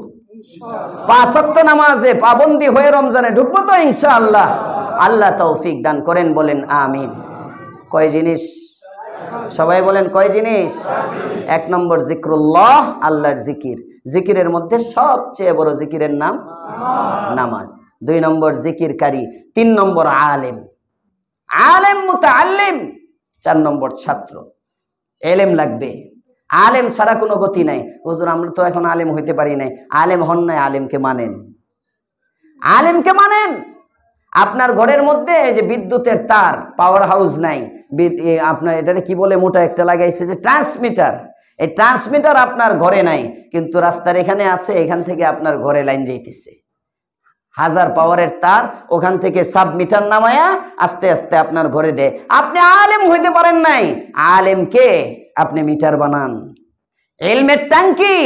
5 ওয়াক্ত নামাজে পাবন্দি হয়ে রমজানে ঢুকবো তো ইনশাআল্লাহ। আল্লাহ তৌফিক দান করেন, বলেন আমিন। কয় জিনিস? সবাই বলেন কয় জিনিস? 1 নম্বর জিক্রুল্লাহ, আল্লাহর জিকির। জিকিরের মধ্যে সবচেয়ে বড় জিকিরের নাম নামাজ। 2 নম্বর জিকিরকারী। 3 নম্বর আলেম, আলেম মুতাআল্লিম। 4 নম্বর ছাত্র। এলেম লাগবে, আলেম ছাড়া কোনো গতি নাই। হুজুর আমরা তো এখন আলেম হইতে পারি নাই। আলেম হন নাই, আলেমকে মানেন, আলেমকে মানেন। আপনার ঘরের মধ্যে যে বিদ্যুতের তার, পাওয়ার হাউস নাই, আপনার এটাকে কি বলে, মোটা একটা লাগাইছে যে ট্রান্সমিটার, এই ট্রান্সমিটার আপনার ঘরে নাই, কিন্তু রাস্তার এখানে আছে, এখান থেকে আপনার ঘরে লাইন যাইতেছে। 1000 পাওয়ারের তার, ওখান থেকে সাবমিটার নামায়া আস্তে আস্তে আপনার ঘরে দেয়। আপনি আলেম হইতে পারেন নাই, আলেমকে আপনি মিটার বানান। ইলমের ট্যাঙ্কি,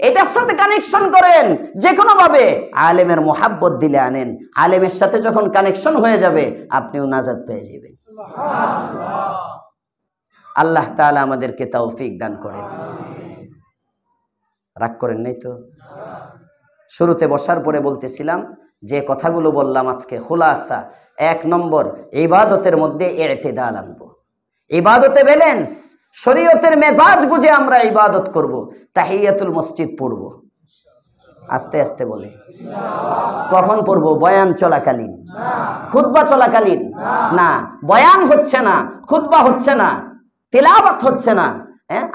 এটার সাথে কানেকশন করেন যে কোনো ভাবে। আলেমের মোহাব্বত দিলে আনেন, আলেমের সাথে যখন কানেকশন হয়ে যাবে আপনিও নাজাত পেয়ে যাবেন। আল্লাহ তাআলা আমাদেরকে তৌফিক দান করেন। রাগ করেন নাই তো? শুরুতে বসার পরে বলতেছিলাম যে কথাগুলো বললাম আজকে খুলাসা। 1 নম্বর, ইবাদতের মধ্যে ইতিদাল আনবো, ইবাদতে ব্যালেন্স, শরীয়তের মেজাজ বুঝে আমরা ইবাদত করব। তাহিয়াতুল মসজিদ পড়ব, আস্তে আস্তে বলে। কখন পড়বো? বয়ান চলাকালীন, খুতবা চলাকালীন না। বয়ান হচ্ছে না, খুতবা হচ্ছে না, তিলাওয়াত হচ্ছে না।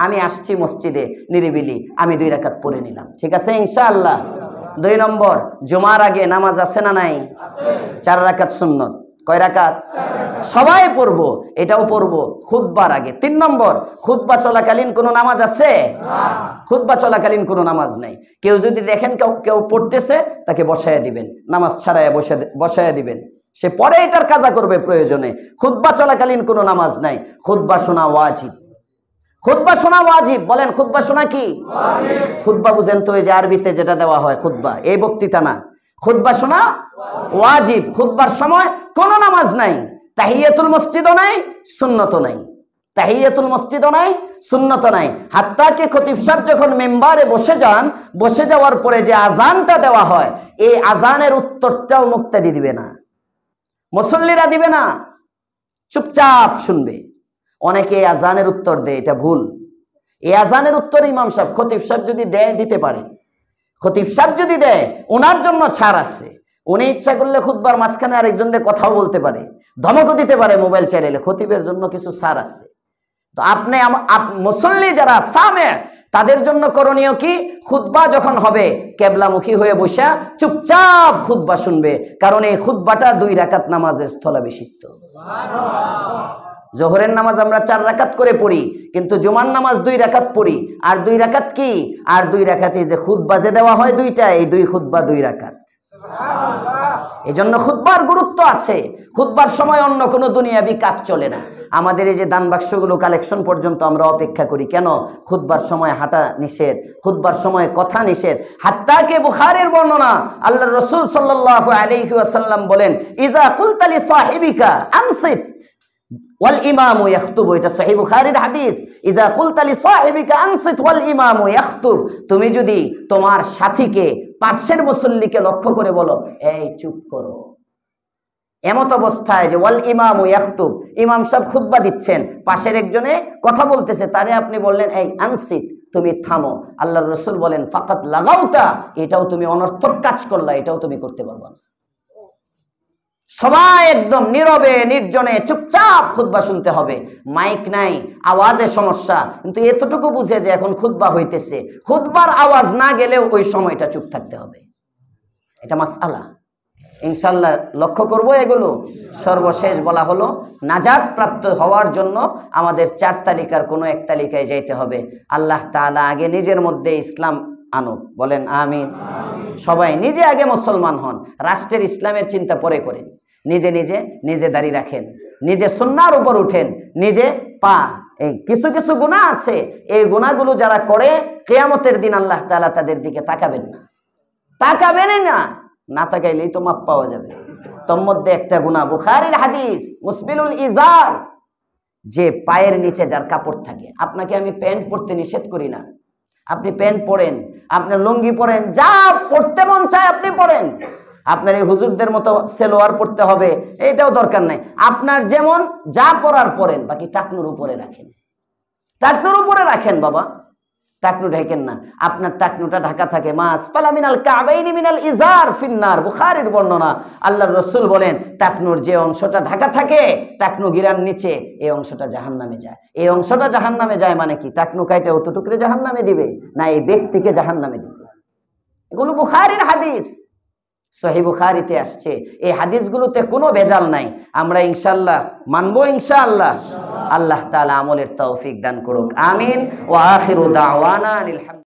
আমি আসছি মসজিদে নিরিবিলি, আমি 2 রাকাত পড়ে নিলাম, ঠিক আছে ইনশাআল্লাহ। 2 নম্বর, জুমার আগে নামাজ আছে না নাই? 4 রাকাত সুন্নত। কয় রাকাত? সবাই পড়বো, এটাও পড়বো খুতবার আগে। 3 নম্বর, খুতবা চলাকালীন কোনো নামাজ আছে? খুতবা চলাকালীন কোনো নামাজ নাই। কেউ যদি দেখেন কেউ পড়তেছে, তাকে বসায় দিবেন, নামাজ ছাড়ায় বসায় দিবেন, সে পরে এটার কাজা করবে প্রয়োজনে। খুতবা চলাকালীন কোনো নামাজ নাই। খুতবা শোনা ওয়াজিব, খুতবা শোনা ওয়াজিব। বলেন খুতবা শোনা কি ওয়াজিব? খুতবা বুঝেন তো, এই যে আরবিতে যেটা দেওয়া হয় খুতবা, এই বক্তৃতা না। খুতবা শোনা ওয়াজিব। খুতবার সময় কোনো নামাজ নাই, তাহিয়াতুল মসজিদও নাই, সুন্নতও নাই। তাহিয়াতুল মসজিদও নাই, সুন্নত নাই। হাত্তা কি খতিব সাহেব যখন মেম্বারে বসে যান, বসে যাওয়ার পরে যে আজানটা দেওয়া হয়, এই আজানের উত্তরটাও মুক্তাদি দিবে না, মুসল্লিরা দিবে না, চুপচাপ শুনবে। অনেকে এই আজানের উত্তর দেয়, এটা ভুল। এই আজানের উত্তর ইমাম সাহেব, খতিব সাহেব যদি দেয় দিতে পারে। খতিব সাহেব যদি দেয়, ওনার জন্য ছাড় আছে। উনি ইচ্ছা করলে খুতবার মাঝখানে আরেকজনের কথাও বলতে পারে, ধমকও দিতে পারে মোবাইল চাইলে। খতিবের জন্য কিছু ছাড় আছে। তো আপনি মুসল্লি যারা সামে, তাদের জন্য করণীয় কি? খুতবা যখন হবে কেবলামুখী হয়ে বসা চুপচাপ খুতবা শুনবে, কারণ এই খুতবাটা 2 রাকাত নামাজের স্থলাভিষিক্ত। জোহরের নামাজ আমরা 4 রাকাত করে পড়ি, কিন্তু জুমার নামাজ 2 রাকাত পড়ি। আর 2 রাকাত কি? আর 2 রাকাতে যে খুতবা যে দেওয়া হয় 2টা, এই 2 খুতবা 2 রাকাত। এই জন্য খুতবার গুরুত্ব আছে। খুতবার সময় অন্য কোনো দুনিয়াবি কাজ চলে না। আমাদের এই যে দান বাক্সগুলো কালেকশন পর্যন্ত আমরা অপেক্ষা করি কেন? খুতবার সময় হাঁটা নিষেধ, খুতবার সময় কথা নিষেধ। হাত্তা কে বুখারীর বর্ণনা, আল্লাহর রাসূল সাল্লাল্লাহু আলাইহি ওয়াসাল্লাম বলেন, ইজা কুলতা লি সাহিবিকা আনসিত ওয়াল ইমামু ইয়াখতুবু। এটা সহিহ বুখারীর হাদিস। ইজা কুলতা লি সাহিবিকা আনসিত ওয়াল ইমামু ইয়াখতুব। তুমি যদি তোমার সাথীকে, পাশের মুসল্লিকে লক্ষ্য করে বলো, এই চুপ করো, এমত অবস্থায় যে ওয়াল ইমামু ইয়াখতুব, ইমাম সাহেব খুতবা দিচ্ছেন, পাশের একজনে কথা বলতেছে, তারে আপনি বললেন এই আনসিত, তুমি থামো। আল্লাহর রাসূল বলেন ফাকাত লাগাউতা, এটাও তুমি অনর্থক কাজ করলা, এটাও তুমি করতে পারবা না। সবাই একদম নীরবে নির্জনে চুপচাপ খুতবা শুনতে হবে। মাইক নাই, আওয়াজের সমস্যা, কিন্তু এতটুকু বুঝে যে এখন খুতবা হইতেছে, খুতবার আওয়াজ না গেলেও ওই সময়টা চুপ থাকতে হবে। এটা মাসআলা, ইনশাআল্লাহ লক্ষ্য করব এগুলো। সর্বশেষ বলা হলো, নাজাত প্রাপ্ত হওয়ার জন্য আমাদের 4 তালিকার কোনো এক তালিকায় যাইতে হবে। আল্লাহ তাআলা আগে নিজের মধ্যে ইসলাম আনুক, বলেন আমিন। সবাই নিজে আগে মুসলমান হন, রাষ্ট্রের ইসলামের চিন্তা পরে করেন। নিজে নিজে নিজে দাঁড়িয়ে রাখেন, নিজে সুন্নাহর উপর উঠেন, নিজে এই কিছু কিছু গুনাহ আছে, এই গুনাহগুলো যারা করে কিয়ামতের দিন আল্লাহ তাআলা তাদের দিকে তাকাবেন না, তাকাবেনই না। না তাকাইলেই তো মাপ পাওয়া যাবে। তোর মধ্যে একটা গুনাহ, বুখারীর হাদিস, মুসবিলুল ইজার, যে পায়ের নিচে যার কাপড় থাকে। আপনাকে আমি প্যান্ট পরতে নিষেধ করি না, আপনি প্যান্ট পরেন, আপনি লুঙ্গি পরেন, যা পড়তে মন চায় আপনি পরেন। আপনার এই হুজুরদের মতো সেলোয়ার পড়তে হবে এইটাও দরকার নাই। আপনার যেমন যা পরার পরেন, বাকি টাকনুর উপরে রাখেন, টাকনুর উপরে রাখেন বাবা, টাকনু ঢেকেন না। আপনার টাকনুটা ঢাকা থাকে, মাস ফালা মিনাল কাবাইনি মিনাল ইজার ফিন্নার, বুখারীর বর্ণনা। আল্লাহর রাসূল বলেন, টাকনুর যে অংশটা ঢাকা থাকে, টাকনু গিরার নিচে, এই অংশটা জাহান্নামে যায়। এই অংশটা জাহান্নামে যায় মানে কি? টাকনু কাইটা অতটুকরে জাহান্নামে দিবে না, এই ব্যক্তিকে জাহান্নামে দিবে। এগুলো বুখারীর হাদিস, সহিহ বুখারীতে আসছে। এই হাদিসগুলোতে কোনো ভেজাল নাই। আমরা ইনশাআল্লাহ মানবো, ইনশাআল্লাহ। আল্লাহ তাআলা আমলের তৌফিক দান করুক, আমিন। ওয়া আখিরু দাওয়ানা আলহামদুলিল্লাহ।